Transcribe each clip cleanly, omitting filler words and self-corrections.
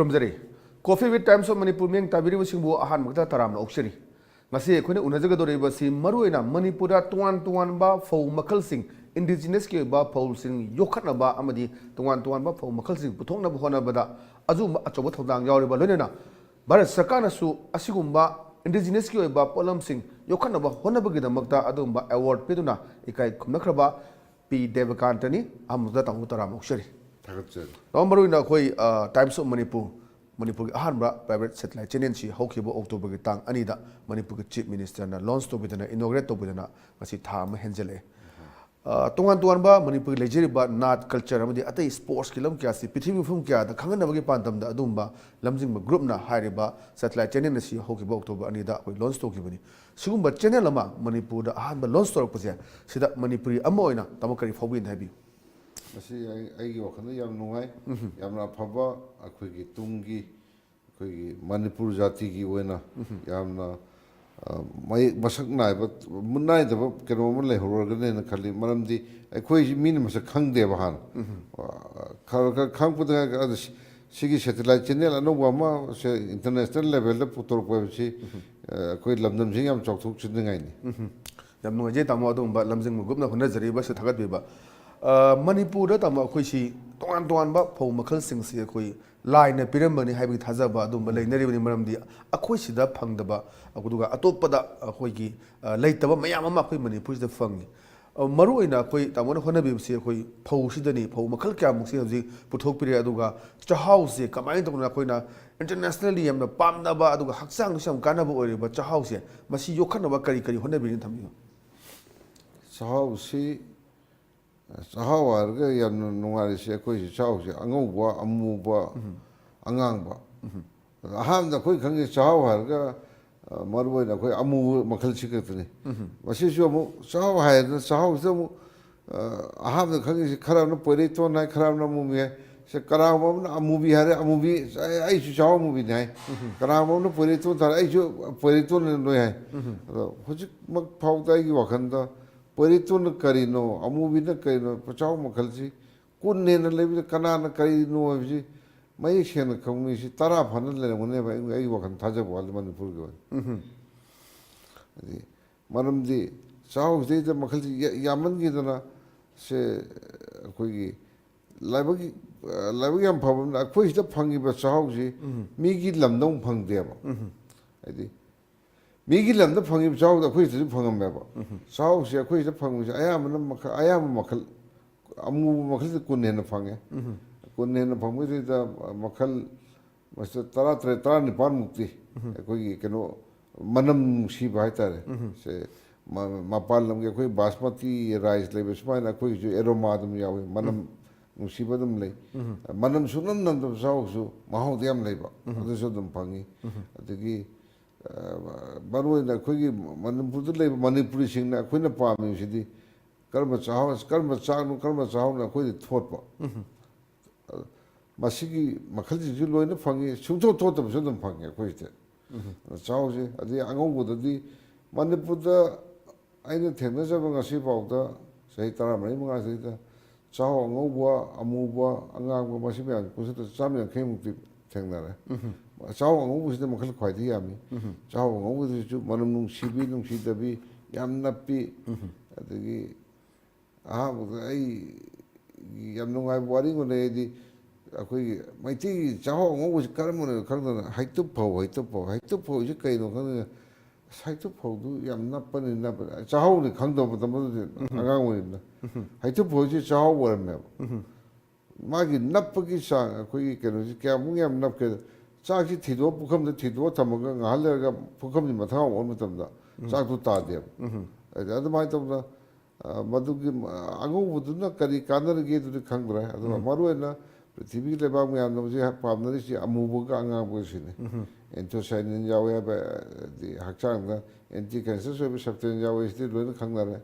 ꯈꯨꯔꯨꯝꯖꯔꯤ coffee with Times of Manipur ꯃꯤꯡ ꯇꯥꯕꯤꯔꯤꯕꯁꯤꯡꯕꯨ ꯑꯍꯥꯟꯕꯗ ꯇꯔꯥꯝꯅ ꯑꯣꯛꯆꯔꯤ ꯉꯁꯤ ꯑꯩꯈꯣꯏꯅ ꯎꯅꯖꯒꯗꯧꯔꯤꯕꯁꯤ ꯃꯔꯨꯑꯣꯏꯅ ꯃꯅꯤꯄꯨꯔꯗ ꯇꯣꯉꯥꯟꯕ ꯐꯧ ꯃꯈꯜꯁꯤꯡ ꯏꯟꯗꯤꯖꯤꯅꯁꯀꯤ ꯑꯣꯏꯕ ꯐꯧꯁꯤꯡ ꯌꯣꯛꯈꯠꯅꯕ ꯑꯃꯗꯤ ꯇꯣꯉꯥꯟꯕ ꯐꯧ ꯃꯈꯜꯁꯤꯡ ꯄꯨꯊꯣꯛꯅꯕ ꯍꯣꯠꯅꯕꯗ ꯑꯆꯧꯕ ꯊꯧꯗꯥꯡ ꯌꯥꯎꯔꯤꯕ ꯂꯣꯏꯅꯅ ꯚꯥꯔꯠ ꯁꯔꯀꯥꯔꯅꯁꯨ ꯑꯁꯤꯒꯨꯝꯕ ꯏꯟꯗꯤꯖꯤꯅꯁꯀꯤ ꯑꯣꯏꯕ ꯄꯣꯠꯂꯝꯁꯤꯡ ꯌꯣꯛꯈꯠꯅꯕ ꯍꯣꯠꯅꯕꯒꯤꯗꯃꯛꯇ ꯑꯗꯨꯒꯨꯝꯕ ꯑꯦꯋꯥꯔꯗ ꯄꯤꯗꯨꯅ ꯏꯀꯥꯏ ꯈꯨꯝꯅꯈ꯭ꯔꯕ ꯄꯤ ꯗꯦꯕꯀꯥꯟꯇꯅꯤ ꯑꯃꯗ ꯇꯥꯃꯣ ꯇꯔꯥꯝꯅ ꯑꯣꯛꯆꯔꯤ ꯃꯔꯨꯑꯣꯏꯅ ꯑꯩꯈꯣꯏ ꯇꯥꯏꯝꯁ ꯑꯣꯐ ꯃꯅꯤꯄꯨꯔꯒꯤ ꯑꯍꯥꯟꯕ ꯄ꯭ꯔꯥꯏꯚꯦꯠ ꯁꯦꯇꯤꯂꯥꯏꯠ ꯆꯦꯅꯦꯜꯁꯤ ꯍꯧꯈꯤꯕ ꯑꯣꯛꯇꯣꯕꯔꯒꯤ ꯇꯥꯡ 2ꯗ ꯃꯅꯤꯄꯨꯔꯒꯤ ꯆꯤꯞ ꯃꯤꯅꯤꯁꯇꯔꯅ ꯂꯣꯟꯆ ꯇꯧꯕꯤꯗꯅ ꯏꯅꯣꯒ꯭ꯔꯦꯠ ꯇꯧꯕꯤꯗꯅ ꯉꯁꯤ ꯊꯥ ꯑꯃ ꯍꯦꯟꯖꯜꯂꯛꯑꯦ ꯇꯣꯉꯥꯟꯕ ꯃꯅꯤꯄꯨꯔꯒꯤ ꯂꯩꯖꯔꯤꯕ ꯅꯥꯠ ꯀꯜꯆꯔ ꯑꯃꯗꯤ ꯑꯇꯩ ꯁ꯭ꯄꯣꯔꯠꯁꯀꯤ ꯂꯝ ꯀꯌꯥꯁꯤ ꯄ꯭ꯔꯤꯊꯤꯕꯤ ꯃꯐꯝ ꯀꯌꯥꯗ ꯈꯪꯍꯟꯅꯕꯒꯤ ꯄꯥꯟꯗꯝꯗ ꯑꯗꯨꯒꯨꯝꯕ ꯂꯝꯖꯤꯡꯕ ꯒ꯭ꯔꯨꯞꯅ ꯍꯥꯏꯔꯤꯕ ꯁꯦꯇꯤꯂꯥꯏꯠ ꯆꯦꯅꯦꯜ ꯑꯁꯤ ꯍꯧꯈꯤꯕ ꯑꯣꯛꯇꯣꯕꯔ 2ꯗ ꯑꯩꯈꯣꯏ ꯂꯣꯟꯆ ꯇꯧꯈꯤꯕꯅꯤ ꯁꯤꯒꯨꯝꯕ ꯆꯦꯅꯦꯜ ꯑꯃ ꯃꯅꯤꯄꯨꯔꯗ ꯑꯍꯥꯟꯕ ꯂꯣꯟꯆ ꯇꯧꯔꯛꯄꯁꯦ ꯁꯤꯗ ꯃꯅꯤꯄꯨꯔꯤ ꯑꯃ ꯑꯣꯏꯅ ꯇꯥꯃꯣ ꯀꯔꯤ ꯐꯥꯎꯕꯤꯅ ꯍꯥꯏꯕꯤꯌꯨ ꯃꯁꯤ ꯑꯩꯒꯤ ꯋꯥꯈꯜꯗ ꯌꯥꯝ ꯅꯨꯡꯉꯥꯏ ꯌꯥꯝꯅ ꯑꯐꯕ ꯑꯩꯈꯣꯏꯒꯤ ꯇꯨꯡꯒꯤ ꯑꯩꯈꯣꯏꯒꯤ ꯃꯅꯤꯄꯨꯔ ꯖꯥꯇꯤꯒꯤ ꯑꯣꯏꯅ ꯌꯥꯝꯅ ꯃꯌꯦꯛ ꯃꯁꯛ ꯅꯥꯏꯗꯕ ꯀꯩꯅꯣ ꯑꯃ ꯂꯩꯍꯧꯔꯒꯅꯦꯅ ꯈꯜꯂꯤ ꯃꯔꯝꯗꯤ ꯑꯩꯈꯣꯏꯁꯤ ꯃꯤꯅ ꯃꯁꯛ ꯈꯪꯗꯦꯕ ꯍꯥꯟꯅ ꯈꯔ ꯈꯪꯕꯗ ꯁꯤꯒꯤ ꯁꯦꯇꯤꯂꯥꯏꯠ ꯆꯦꯅꯦꯜ ꯑꯅꯧꯕ ꯑꯃ ꯏꯟꯇꯔꯅꯦꯁꯅꯦꯜ ꯂꯦꯚꯦꯜꯗ ꯄꯨꯊꯣꯔꯛꯄ ꯍꯥꯏꯕꯁꯤ ꯑꯩꯈꯣꯏ ꯂꯝꯗꯝꯁꯤ ꯌꯥꯝ ꯆꯥꯎꯊꯣꯛꯆꯅꯤꯡꯉꯥꯏꯅꯤ ꯌꯥꯝ ꯅꯨꯡꯉꯥꯏꯖꯩ ꯇꯥꯃꯣ ꯑꯗꯨꯒꯨꯝꯕ ꯂꯝꯖꯤꯡꯕ ꯒ꯭ꯔꯨꯞꯅ ꯍꯣꯠꯅꯖꯔꯤꯕꯁꯤ ꯊꯥꯒꯠꯄꯤꯕ ꯃꯅꯤꯄꯨꯔꯗ ꯇꯥꯃꯣ ꯑꯩꯈꯣꯏꯁꯤ ꯇꯣꯉꯥꯟꯕ ꯐꯧ ꯃꯈꯜꯁꯤꯡꯁꯤ ꯑꯩꯈꯣꯏ ꯂꯥꯏꯅ ꯄꯤꯔꯝꯕꯅꯤ ꯍꯥꯏꯕꯒꯤ ꯊꯥꯖꯕ ꯑꯗꯨꯝꯕ ꯂꯩꯅꯔꯤꯕꯅꯤ ꯃꯔꯝꯗꯤ ꯑꯩꯈꯣꯏ ꯁꯤꯗ ꯐꯪꯗꯕ ꯑꯗꯨꯒ ꯑꯇꯣꯞꯄꯗ ꯑꯩꯈꯣꯏꯒꯤ ꯂꯩꯇꯕ ꯃꯌꯥꯝ ꯑꯃ ꯑꯩꯈꯣꯏ ꯃꯅꯤꯄꯨꯔꯁꯤꯗ ꯐꯪꯉꯤ ꯃꯔꯨꯑꯣꯏꯅ ꯑꯩꯈꯣꯏ ꯇꯥꯃꯣꯅ ꯍꯣꯠꯅꯕꯤꯕꯁꯤ ꯑꯩꯈꯣꯏ ꯐꯧꯁꯤꯗꯅꯤ ꯐꯧ ꯃꯈꯜ ꯀꯌꯥꯃꯨꯛꯁꯤ ꯍꯧꯖꯤꯛ ꯄꯨꯊꯣꯛꯄꯤꯔꯦ ꯑꯗꯨꯒ ꯆꯥꯛꯍꯥꯎꯁꯦ ꯀꯃꯥꯏꯅ ꯇꯧꯗꯅ ꯑꯩꯈꯣꯏꯅ ꯏꯟꯇꯔꯅꯦꯁꯅꯦꯜꯂꯤ ꯌꯥꯝꯅ ꯄꯥꯝꯅꯕ ꯑꯗꯨꯒ ꯍꯛꯆꯥꯡꯗꯁꯨ ꯌꯥꯝ ꯀꯥꯟꯅꯕ ꯑꯣꯏꯔꯤꯕ ꯆꯥꯛꯍꯥꯎꯁꯦ ꯃꯁꯤ ꯌꯣꯛꯈꯠꯅꯕ ꯀꯔꯤ ꯍꯣꯠꯅꯕꯤꯔꯤꯅ ꯊꯝꯕꯤꯌꯨ ꯆꯥꯛꯍꯥꯎ ꯍꯥꯏꯔꯒ ꯌꯥꯝꯅ ꯅꯨꯡꯉꯥꯏꯔꯤꯁꯦ ꯑꯩꯈꯣꯏꯁꯤ ꯆꯥꯛꯍꯥꯎꯁꯦ ꯑꯉꯧꯕ ꯑꯃꯨꯕ ꯑꯉꯥꯡꯕ ꯑꯍꯥꯟꯕꯗ ꯑꯩꯈꯣꯏ ꯈꯪꯉꯤ ꯆꯥꯛꯍꯥꯎ ꯍꯥꯏꯔꯒ ꯃꯔꯨꯑꯣꯏꯅ ꯑꯩꯈꯣꯏ ꯑꯃꯨꯕ ꯃꯈꯜꯁꯤ ꯈꯛꯇꯅꯤ ꯃꯁꯤꯁꯨ ꯑꯃꯨꯛ ꯆꯥꯛꯍꯥꯎ ꯍꯥꯏꯗꯅ ꯆꯥꯛꯍꯥꯎꯁꯤꯗ ꯑꯃꯨꯛ ꯑꯍꯥꯟꯕꯗ ꯈꯪꯉꯤꯁꯤ ꯈꯔ ꯑꯃꯅ ꯄꯣꯏꯔꯩꯇꯣꯟ ꯍꯥꯏ ꯈꯔ ꯑꯃꯅ ꯑꯃꯨꯕꯤ ꯍꯥꯏ ꯀꯅꯥꯒꯨꯝꯕ ꯑꯃꯅ ꯑꯃꯨꯕꯤ ꯍꯥꯏꯔꯦ ꯑꯃꯨꯕꯤ ꯑꯩꯁꯨ ꯆꯥꯛꯍꯥꯎ ꯑꯃꯨꯕꯤꯅꯤ ꯍꯥꯏ ꯀꯅꯥꯒꯨꯝꯕ ꯑꯃꯅ ꯄꯣꯏꯔꯩꯇꯣꯟ ꯊꯥꯔꯦ ꯑꯩꯁꯨ ꯄꯣꯏꯔꯩꯇꯣꯟꯅ ꯂꯣꯏ ꯍꯥꯏ ꯑꯗꯣ ꯍꯧꯖꯤꯛꯃꯛ ꯐꯥꯎꯗ ꯑꯩꯒꯤ ꯋꯥꯈꯜꯗ ꯄꯣꯏꯔꯩꯇꯣꯟꯅ ꯀꯔꯤꯅꯣ ꯑꯃꯨꯕꯤꯅ ꯀꯔꯤꯅꯣ ꯆꯥꯛꯍꯥꯎ ꯃꯈꯜꯁꯤ ꯀꯨꯟ ꯍꯦꯟꯅ ꯂꯩꯕꯗ ꯀꯅꯥꯅ ꯀꯔꯤꯅꯣ ꯍꯥꯏꯕꯁꯤ ꯃꯌꯦꯛ ꯁꯦꯡꯅ ꯈꯪꯉꯤꯁꯤ 10 ꯐꯥꯅ ꯂꯩꯔꯝꯒꯅꯦꯕ ꯑꯩꯒꯤ ꯋꯥꯈꯜ ꯊꯥꯖꯕ ꯋꯥꯠꯂꯤ ꯃꯅꯤꯄꯨꯔꯒꯤ ꯑꯣꯏꯅ ꯍꯥꯏꯗꯤ ꯃꯔꯝꯗꯤ ꯆꯥꯛꯍꯥꯎꯁꯤꯗꯩꯗ ꯃꯈꯜꯁꯤ ꯌꯥꯝꯃꯟꯈꯤꯗꯅ ꯑꯩꯈꯣꯏꯒꯤ ꯂꯥꯏꯕꯛ ꯌꯥꯝ ꯐꯕ ꯑꯃꯅ ꯑꯩꯈꯣꯏ ꯁꯤꯗ ꯐꯪꯉꯤꯕ ꯆꯥꯛꯍꯥꯎꯁꯤ ꯃꯤꯒꯤ ꯂꯝꯗ ꯑꯃꯨꯛ ꯐꯪꯗꯦꯕ ꯍꯥꯏꯗꯤ ꯃꯤꯒꯤ ꯂꯝꯗ ꯐꯪꯉꯤꯕ ꯆꯥꯛꯍꯥꯎꯗꯣ ꯑꯩꯈꯣꯏ ꯁꯤꯗꯁꯨ ꯐꯪꯉꯝꯃꯦꯕ ꯆꯥꯛꯍꯥꯎꯁꯦ ꯑꯩꯈꯣꯏ ꯁꯤꯗ ꯐꯪꯕꯁꯦ ꯑꯌꯥꯝꯕ ꯃꯈꯜ ꯑꯃꯨꯕ ꯃꯈꯜꯁꯤꯗ 10 ꯍꯦꯟꯅ ꯐꯪꯉꯦ 10 ꯍꯦꯟꯅ ꯐꯪꯕꯁꯤꯗ ꯃꯈꯜ 13 19 ꯃꯨꯛꯇꯤ ꯑꯩꯈꯣꯏꯒꯤ ꯀꯩꯅꯣ ꯃꯅꯝ ꯅꯨꯡꯁꯤꯕ ꯍꯥꯏꯇꯥꯔꯦ ꯃꯄꯥꯟ ꯂꯝꯒꯤ ꯑꯩꯈꯣꯏ ꯕꯥꯁꯃꯇꯤ ꯔꯥꯏꯁ ꯂꯩꯕ ꯁꯨꯃꯥꯏꯅ ꯑꯩꯈꯣꯏꯒꯤꯁꯨ ꯑꯦꯔꯣꯃꯥ ꯑꯗꯨꯝ ꯌꯥꯎꯏ ꯃꯅꯝ ꯅꯨꯡꯁꯤꯕ ꯑꯗꯨꯝ ꯂꯩ ꯃꯅꯝ ꯁꯨꯡꯅꯝ ꯅꯝꯗꯕ ꯆꯥꯛꯍꯥꯎꯁꯨ ꯃꯍꯥꯎꯗꯤ ꯌꯥꯝ ꯂꯩꯕ ꯑꯗꯨꯁꯨ ꯑꯗꯨꯝ ꯐꯪꯉꯤ ꯑꯗꯒꯤ ꯃꯔꯨꯑꯣꯏꯅ ꯑꯩꯈꯣꯏꯒꯤ ꯃꯅꯤꯄꯨꯔꯗ ꯂꯩꯕ ꯃꯅꯤꯄꯨꯔꯤꯁꯤꯡꯅ ꯑꯩꯈꯣꯏꯅ ꯄꯥꯝꯃꯤꯕꯁꯤꯗꯤ ꯀꯔꯝꯕ ꯆꯥꯛꯅꯣ ꯀꯔꯝꯕ ꯆꯥꯛꯍꯥꯎꯅ ꯑꯩꯈꯣꯏꯗ ꯊꯣꯠꯄ ꯃꯁꯤꯒꯤ ꯃꯈꯜꯁꯤꯡꯁꯨ ꯂꯣꯏꯅ ꯐꯪꯉꯤ ꯊꯣꯠꯇꯕꯁꯨ ꯑꯗꯨꯝ ꯐꯪꯉꯤ ꯑꯩꯈꯣꯏꯁꯤꯗ ꯆꯥꯛꯍꯥꯎꯁꯦ ꯑꯗꯩ ꯑꯉꯧꯕꯗꯗꯤ ꯃꯅꯤꯄꯨꯔꯗ ꯑꯩꯅ ꯊꯦꯡꯅꯖꯕ ꯉꯁꯤ ꯐꯥꯎꯗ ꯆꯍꯤ 14-15 ꯆꯥꯛꯍꯥꯎ ꯑꯉꯧꯕ ꯑꯃꯨꯕ ꯑꯉꯥꯡꯕ ꯃꯁꯤ ꯃꯌꯥꯝ ꯄꯨꯟꯁꯤꯗ 150 ꯊꯦꯡꯅꯔꯦ ꯆꯥꯛꯍꯥꯎ ꯑꯉꯧꯕꯁꯤꯗ ꯃꯈꯜ ꯈ꯭ꯋꯥꯏꯗꯒꯤ ꯌꯥꯝꯃꯤ ꯆꯥꯛꯍꯥꯎ ꯑꯉꯧꯕꯗꯁꯨ ꯃꯅꯝ ꯅꯨꯡꯁꯤꯕꯤ ꯅꯨꯡꯁꯤꯗꯕꯤ ꯌꯥꯝ ꯅꯞꯄꯤ ꯑꯗꯒꯤ ꯑꯍꯥꯟꯕꯗ ꯑꯩ ꯌꯥꯝ ꯅꯨꯡꯉꯥꯏꯕ ꯋꯥꯔꯤ ꯑꯃ ꯂꯩ ꯍꯥꯏꯗꯤ ꯑꯩꯈꯣꯏꯒꯤ ꯃꯩꯇꯩꯒꯤ ꯆꯥꯛꯍꯥꯎ ꯑꯉꯧꯕꯁꯤ ꯀꯔꯝꯕꯅꯣ ꯈꯪꯗꯅ ꯍꯩꯇꯨꯞ ꯐꯧꯁꯤ ꯀꯩꯅꯣ ꯈꯪꯗꯅ ꯍꯩꯇꯨꯞ ꯐꯧꯗꯨ ꯌꯥꯝ ꯅꯞꯄꯅꯤ ꯆꯥꯛꯍꯥꯎꯅꯤ ꯈꯪꯗꯕ ꯃꯇꯝꯗꯨꯗꯤ ꯑꯉꯥꯡ ꯑꯣꯏꯔꯤꯕꯅ ꯍꯩꯇꯨꯞ ꯐꯧꯁꯤ ꯆꯥꯛꯍꯥꯎ ꯑꯣꯏꯔꯝꯃꯦꯕ ꯃꯥꯒꯤ ꯅꯞꯄꯒꯤ ꯆꯥꯡ ꯑꯩꯈꯣꯏꯒꯤ ꯀꯩꯅꯣꯁꯤ ꯀꯌꯥꯃꯨꯛ ꯌꯥꯝ ꯅꯞꯀꯦꯗ ꯆꯥꯛꯁꯤ ꯄꯨꯈꯝꯗ ꯊꯤꯗꯣꯛꯑ ꯊꯝꯃꯒ ꯉꯥꯏꯍꯥꯛ ꯂꯩꯔꯒ ꯄꯨꯈꯝꯁꯤ ꯃꯊꯛ ꯑꯣꯟꯕ ꯃꯇꯝꯗ ꯆꯥꯛꯇꯨ ꯇꯥꯗꯦꯕ ꯑꯗꯨꯃꯥꯏꯅ ꯇꯧꯅ ꯃꯗꯨꯒꯤ ꯑꯉꯧꯕꯗꯨꯅ ꯀꯔꯤ ꯀꯥꯟꯅꯔꯤꯒꯦꯗꯨꯗꯤ ꯈꯪꯗ꯭ꯔꯦ ꯑꯗꯨꯒ ꯃꯔꯨꯑꯣꯏꯅ ꯄ꯭ꯔꯤꯊꯤꯕꯤꯒꯤ ꯂꯩꯕꯥꯛ ꯃꯌꯥꯝꯅ ꯍꯧꯖꯤꯛ ꯄꯥꯝꯅꯔꯤꯁꯤ ꯑꯃꯨꯕꯒ ꯑꯉꯥꯡꯕꯒꯁꯤꯅꯤ ꯑꯦꯟꯊꯣꯁꯥꯏꯅꯤꯟ ꯌꯥꯎꯋꯦ ꯍꯥꯏꯕ ꯍꯛꯆꯥꯡꯗ ꯑꯦꯟꯇꯤ ꯀꯦꯟꯁꯔꯁ ꯑꯣꯏꯕ ꯁꯕꯁꯇꯦꯟꯁ ꯌꯥꯎꯋꯦ ꯁꯤꯗꯤ ꯂꯣꯏꯅ ꯈꯪꯅꯔꯦ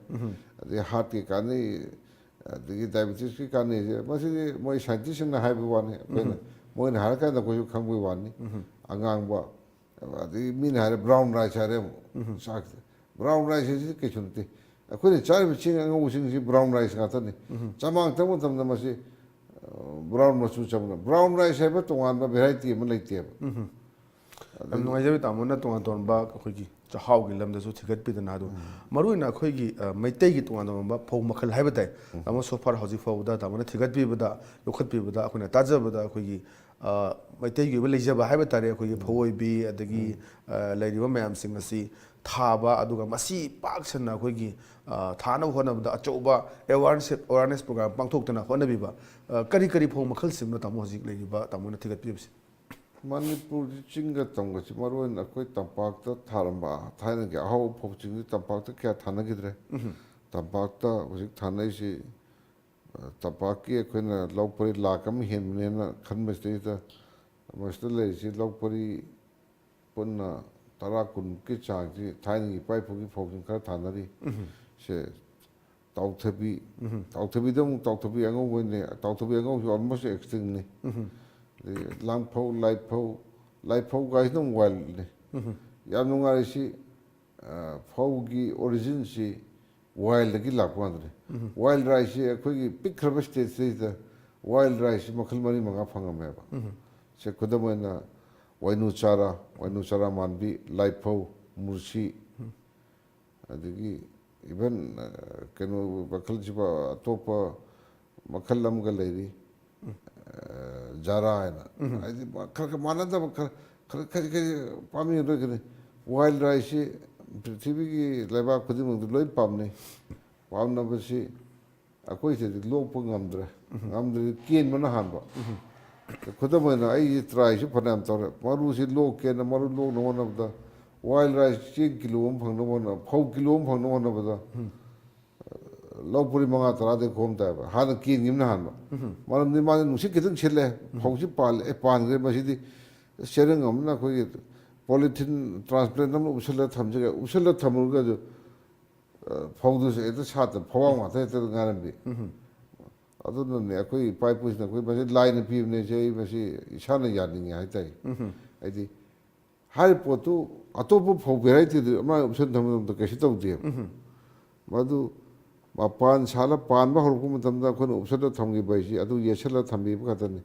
ꯑꯗꯩ ꯍꯥꯔꯠꯀꯤ ꯀꯥꯟꯅꯩ ꯑꯗꯒꯤ ꯗꯥꯏꯕꯦꯇꯤꯁꯀꯤ ꯀꯥꯟꯅꯩꯁꯦ ꯃꯁꯤꯗꯤ ꯃꯣꯏ ꯁꯥꯏꯟꯇꯤꯁꯁꯤꯡꯅ ꯍꯥꯏꯕ ꯋꯥꯅꯤ ꯑꯩꯈꯣꯏꯅ ꯃꯣꯏꯅ ꯍꯥꯏꯔꯀꯥꯟꯗ ꯑꯩꯈꯣꯏꯁꯨ ꯈꯪꯕꯒꯤ ꯋꯥꯅꯤ ꯑꯉꯥꯡꯕ ꯑꯗꯒꯤ ꯃꯤꯅ ꯍꯥꯏꯔꯦ ꯕ꯭ꯔꯥꯎꯟ ꯔꯥꯏꯁ ꯍꯥꯏꯔꯦ ꯑꯃꯨꯛ ꯆꯥꯛꯁꯦ ꯕ꯭ꯔꯥꯎꯟ ꯔꯥꯏꯁ ꯍꯥꯏꯁꯤꯗꯤ ꯀꯩꯁꯨ ꯅꯠꯇꯦ ꯑꯩꯈꯣꯏꯅ ꯆꯥꯔꯤꯕ ꯆꯦꯡ ꯑꯉꯧꯕꯁꯤꯡꯁꯤ ꯕ꯭ꯔꯥꯎꯟ ꯔꯥꯏꯁ ꯉꯥꯛꯇꯅꯤ ꯆꯥꯃꯥꯡ ꯊꯛꯄ ꯃꯇꯝꯗ ꯃꯁꯤ brown machu chamna brown rice hai ba tongan ba variety ma leite ba am noi jabi tamona tongan ton ba khoigi chahau gi lamda su thigat pi dana do maruina khoigi maitai gi tongan don ba phau makhal haiba tai tamo so far hoji phau da tamona thigat pi bada yokhat pi bada akhuna tajabada khoigi maitai gi ba leijaba haiba tare khoigi phawoi bi adagi leiriba mayam sing asi thaba aduga masi pak sanna khoigi thana hona bada achauba awareness program pangthok tana hona biba kari kari phau makhal simna tamo hoji leiriba tamona thigat pi bisi Manipur chinga tonga chi maroi na koi tampak ta tharamba thaina ge ahau phok ching tampak ta kya thana gidre tampak ta hojik thana si tampak ki khoina lawpari lakam hen ne na khan mesti ta mesti le si lawpari punna tara kun ki chang ji thaina gi pai phugi phok jing kha thana ri se tawthabi dong tawthabi angau wen ne tawthabi angau hi almost extinct ne Langpo, Laipo guys no wild. Yanunga si Fogi origin si wild the Gilapandre. Wild rice, a quick big harvest says the wild rice, Makalmani Mangapanga. Se Kudamana, Wainuchara Manbi, Laipo, Mursi, even Kanu Bakaljiba, Topa, Makalam Galeri. Jara na kar manada kar pami ro wild rice prithvi ki leba khudi mung loi pamne pamna basi akoi se lok pu ngamdre ken mana hanba khuda mana ai try se phanam tor maru se lok ken maru lok no na da wild rice 1 kilo phang no na 4 kilo phang no na ba Lopuri manga tara de khom ta ba han ki nim na han ba maram ni ma nu si kitang chile phausi pal e pan ge ma si di sereng am na khoi polythene transplant nam usala tham je usala thamur ga jo phaudu se eta sa ta phawang ma ta ta ngaram bi adu no ne khoi pai pus na khoi ba line pi ne je ba si isa na ya ni ai tai ai di har potu atopu phau variety ma usal tham to ke si to di madu Mapan sala pan ba horku matamda khon upsada thamgi baisi adu yesala thambi ba katani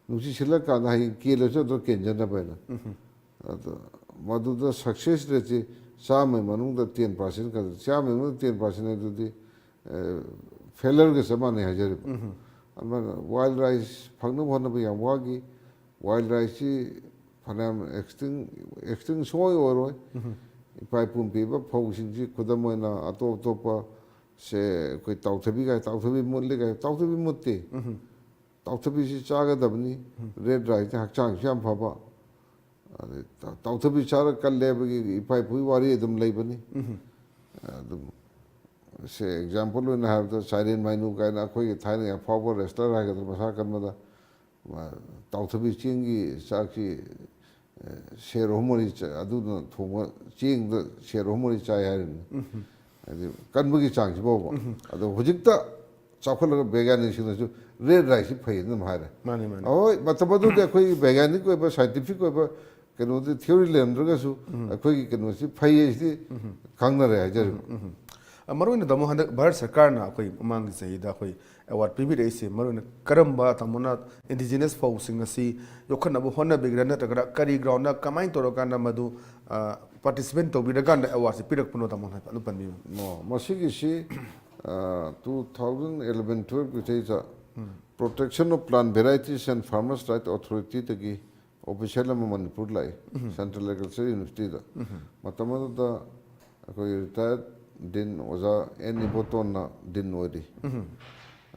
nusi sila ka na hi kele so do kenjana ba na adu madu da success rate sam manung da 10% ka sam manung 10% adu di failure ke samane hajar amma wild rice phangna bhona ba yam wagi wild rice chi phanam extinct soy oro pai pum pi ba phau sing ji khudamoina atop topa se koi tawthabi mulle ga tawthabi mutte tawthabi si chaga dabni red rice hakchang syam phaba tawthabi chara kalle gi ipai pui wari dum leibani dum se example na have the siren mainu ga na koi thaina ya phaba restaurant ga basa kan ma tawthabi chingi sakchi seromori adu na thoma ching the seromori chai harin kanbugi changji bobo ado hojikta chakhol begani sinu red rice phai nam hare mani mani oi matabadu de koi begani ko ba scientific ko ba kenu de theory lem ga su koi kenu si phai si khangna re hajar maruina damo handa bharat sarkar na koi mang sei da koi award pibi re se maruina karamba tamona indigenous folk sing asi yokhana bo honna begrana takara kari ground na kamai torokana madu participant to be the kind award se pirak puno tamon anu panbi no masigi si 2011 12 which is protection of plant varieties and farmers right authority tagi official Manipur lai central agriculture university da matamada da koi retired din oza any boton na din odi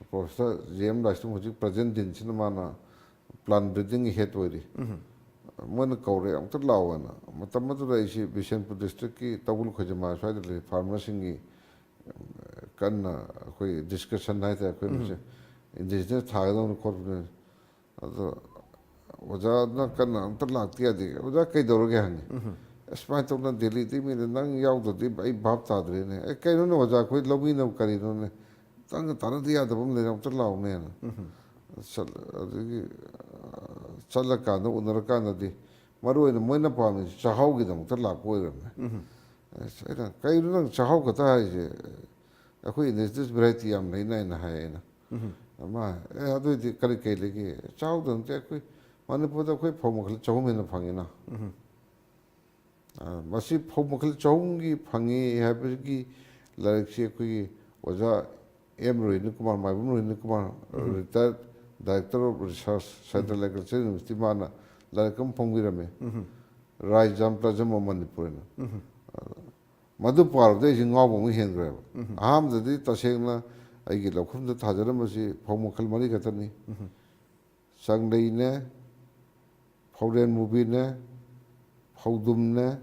professor jm lastum hoji present din sinamana plant breeding head odi मन कौरे अमत लावना मतलब तो ऐसी Bishanpur district की तबुल खजमा शायद फार्मर्सिंग की करना कोई discussion है तो कोई मुझे इंडिजिनस था तो कॉर्पोरेट तो वजह ना करना अमत लागती है दी वजह कई दौर के हैं इसमें तो ना दिल्ली थी मेरे नंग याव तो थी भाई बाप तादरे ने कई उन्होंने वजह कोई लंबी न करी उन्होंने तंग ताना दिया तो हम ले अमत लावने हैं चल चलकानो उनरकानदी मरुन मोइना पामे चाहाव गिदम त लाको रमे सैदा कई रंग चाहाव कता है जे अखोई नेस्टिस वैरायटी हम नहीं ना है ना ꯑꯃ ꯑꯗꯨꯏꯗꯤ ꯀꯔꯤ ꯀꯩ ꯂꯩꯒꯦ ꯆꯥꯎꯗꯅ ꯑꯩꯈꯣꯏ ꯃꯅꯤꯄꯨꯔꯗ ꯑꯩꯈꯣꯏ ꯐꯧ ꯃꯈꯜ ꯆꯍꯨꯝ ꯍꯦꯟꯅ ꯐꯪꯉꯤꯅ ꯃꯁꯤ ꯐꯧ ꯃꯈꯜ ꯆꯍꯨꯝꯒꯤ ꯐꯪꯉꯤ ꯍꯥꯏꯕꯒꯤ ꯂꯥꯏꯔꯤꯛꯁꯤ ꯑꯩꯈꯣꯏꯒꯤ ꯑꯣꯖꯥ M Rohini Kumar Maibam Rohini Kumar retired director of research Central Agricultural University ꯃꯥꯅ ꯂꯥꯏꯔꯤꯛ ꯑꯃ ꯐꯣꯡꯕꯤꯔꯝꯃꯦ ꯔꯥꯏꯖꯝ ꯄ꯭ꯂꯖꯝ ꯑꯣꯐ ꯃꯅꯤꯄꯨꯔꯅ ꯃꯗꯨ ꯄꯥꯔꯨꯕꯗ ꯑꯩꯁꯦ ꯉꯥꯎꯕ ꯑꯃꯨꯛ ꯍꯦꯟꯈ꯭ꯔꯦꯕ ꯑꯍꯥꯟꯕꯗꯗꯤ ꯇꯁꯦꯡꯅ ꯑꯩꯒꯤ ꯂꯧꯐꯝꯗ ꯊꯥꯖꯔꯝꯕꯁꯤ ꯐꯧ ꯃꯈꯜ ꯃꯔꯤ ꯈꯛꯇꯅꯤ ꯆꯪꯂꯩꯅꯦ ꯐꯧꯔꯦꯟ ꯃꯨꯕꯤꯅꯦ ꯐꯧꯗꯨꯝꯅꯦ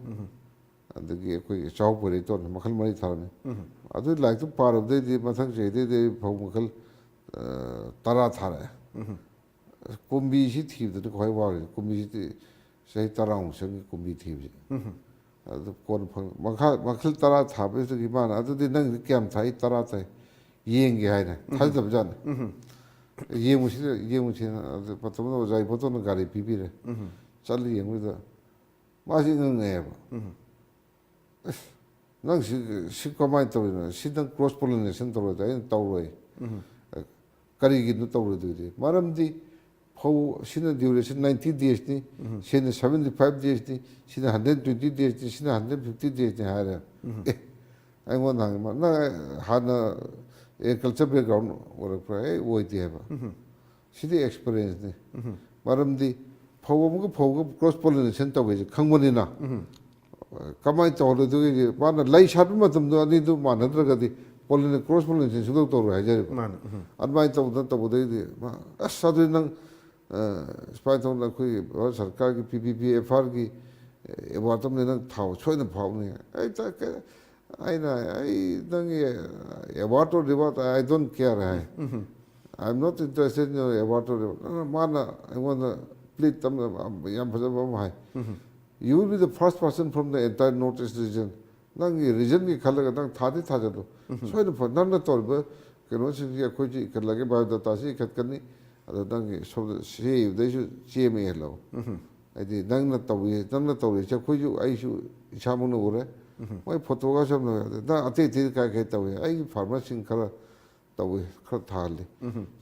ꯑꯗꯒꯤ ꯑꯩꯈꯣꯏꯒꯤ ꯆꯥꯎ ꯄꯣꯏꯔꯩꯇꯣꯟ ꯃꯈꯜ ꯃꯔꯤ ꯊꯥꯔꯝꯃꯤ ꯑꯗꯨ ꯂꯥꯏꯔꯤꯛꯇꯨ ꯄꯥꯔꯨꯕꯗꯩꯗꯤ ꯃꯊꯪ ꯆꯍꯤꯗꯩꯗꯤ ꯐꯧ ꯃꯈꯜ 10 ꯊꯥꯔꯛꯑꯦ ꯀꯨꯝꯕꯤꯁꯤ ꯊꯤꯕꯗꯅ ꯈ꯭ꯋꯥꯏ ꯋꯥꯔꯤꯁꯦ ꯀꯨꯝꯕꯤꯁꯤꯗꯤ ꯆꯍꯤ 10 ꯆꯪꯉꯤ ꯀꯨꯝꯕꯤ ꯊꯤꯕꯁꯦ ꯑꯗꯨ ꯀꯣꯟꯅ ꯃꯈꯜ 10 ꯊꯥꯕꯁꯤꯗꯒꯤ ꯃꯥꯅ ꯑꯗꯨꯗꯤ ꯅꯪꯗꯤ ꯀꯌꯥꯝ ꯊꯥꯏ 10 ꯊꯥꯏ ꯌꯦꯡꯒꯦ ꯍꯥꯏꯅ ꯊꯥꯖꯗꯕꯖꯥꯠꯅꯤ ꯌꯦꯡꯉꯨꯁꯤꯅ ꯑꯗꯨ ꯃꯇꯝꯗ ꯑꯣꯖꯥ ꯏꯕꯣꯇꯣꯟꯅ ꯒꯥꯔꯤ ꯄꯤꯕꯤꯔꯦ ꯆꯠꯂ ꯌꯦꯡꯕꯗ ꯃꯥꯁꯤ ꯉꯛꯉꯛꯑꯦꯕ ꯑꯁ ꯅꯪ ꯁꯤ ꯀꯃꯥꯏꯅ ꯇꯧꯔꯤꯅꯣ ꯁꯤ ꯅꯪ ꯀ꯭ꯔꯣꯁ ꯄꯣꯂꯤꯅꯦꯁꯟ ꯇꯧꯔꯣꯏꯗ꯭ꯔꯥ ꯑꯩꯅ ꯇꯧꯔꯣꯏ ꯀꯔꯤꯒꯤꯅꯣ ꯇꯧꯔꯣꯏꯗꯣꯏꯗꯤ ꯃꯔꯝꯗꯤ ꯐꯧ ꯁꯤꯅ ꯗ꯭ꯌꯨꯔꯦꯁꯟ 90 ꯗꯦꯖꯅꯤ ꯁꯤꯅ 75 ꯗꯦꯖꯅꯤ ꯁꯤꯅ 120 ꯗꯦꯖꯅꯤ ꯁꯤꯅ 150 ꯗꯦꯖꯅꯤ ꯍꯥꯏꯔꯦ ꯑꯩꯉꯣꯟꯗ ꯍꯪꯉꯤ ꯅꯪ ꯍꯥꯟꯅ ꯑꯦꯒ꯭ꯔꯤꯀꯜꯆꯔ ꯕꯦꯛꯒ꯭ꯔꯥꯎꯟ ꯑꯣꯏꯔꯛꯄ꯭ꯔꯥ ꯑꯣꯏꯗꯦ ꯍꯥꯏꯕ ꯁꯤꯗꯤ ꯑꯦꯛꯁꯄꯤꯔꯤꯌꯦꯟꯁꯅꯤ ꯃꯔꯝꯗꯤ ꯐꯧ ꯑꯃꯒ ꯐꯧꯒ ꯀ꯭ꯔꯣꯁ ꯄꯣꯂꯤꯅꯦꯁꯟ ꯇꯧꯕꯁꯦ ꯈꯪꯕꯅꯤꯅ ꯀꯃꯥꯏꯅ ꯇꯧꯍꯜꯂꯣꯏꯗꯣꯏꯒꯦ ꯃꯥꯅ ꯂꯩ ꯁꯥꯠꯄ ꯃꯇꯝꯗꯣ ꯑꯅꯤꯗꯨ ꯃꯥꯟꯅꯗ꯭ꯔꯒꯗꯤ ꯀ꯭ꯔꯣꯁ ꯄꯣꯂꯤꯅꯦꯁꯟ ꯁꯨꯡꯇꯧ ꯇꯧꯔꯣꯏ ꯍꯥꯏꯖꯔꯤꯕ ꯑꯗꯨꯃꯥꯏꯅ ꯇꯧꯕꯗꯩꯗꯤ ꯑꯁ ꯑꯗꯨꯗꯤ ꯅꯪ ꯁꯨꯃꯥꯏꯅ ꯇꯧꯅ ꯑꯩꯈꯣꯏꯒꯤ ꯚꯥꯔꯠ ꯁꯔꯀꯥꯔꯒꯤ PPP-FRꯒꯤ ꯑꯦꯋꯥꯔꯗ ꯑꯃꯗꯤ ꯅꯪ ꯁꯣꯏꯗꯅ ꯐꯥꯎꯅꯤ ꯑꯩ ꯅꯪꯒꯤ award or reward I don't care ꯍꯥꯏ I am not interested in your award or reward ꯃꯥꯅ ꯑꯩꯉꯣꯟꯗ ꯄ꯭ꯂꯤꯠ ꯌꯥꯝ ꯐꯖꯕ ꯑꯃ ꯍꯥꯏ you will be the first person from the entire North East region ꯅꯪꯒꯤ ꯔꯤꯖꯟꯒꯤ ꯈꯜꯂꯒ ꯅꯪ ꯊꯥꯖꯜꯂꯨ ꯁꯣꯏꯗꯅ ꯅꯪꯅ ꯇꯧꯔꯤꯕ ꯀꯩꯅꯣꯁꯤꯡꯁꯤ ꯑꯩꯈꯣꯏꯁꯨ ꯏꯈꯠꯂꯒꯦ ꯕꯥꯏꯑꯣꯗꯥꯇꯥꯁꯤ ꯏꯈꯠꯀꯅꯤ ꯑꯗꯣ ꯅꯪꯒꯤ ꯁꯣꯝꯗ ꯁꯤꯗꯩꯁꯨ ꯆꯦ ꯑꯃ ꯏꯍꯜꯂꯛꯎ ꯍꯥꯏꯗꯤ ꯅꯪꯅ ꯇꯧꯔꯤꯁꯦ ꯑꯩꯈꯣꯏꯁꯨ ꯑꯩꯁꯨ ꯏꯁꯥꯃꯛꯅ ꯎꯔꯦ ꯃꯣꯏ ꯐꯣꯇꯣꯒ ꯁꯨꯝ ꯅꯪ ꯑꯇꯩ ꯀꯥꯏ ꯇꯧꯏ ꯑꯩꯒꯤ ꯐꯥꯔꯃꯔꯁꯤꯡ ꯈꯔ ꯇꯧꯏ ꯈꯔ ꯊꯥꯍꯜꯂꯤ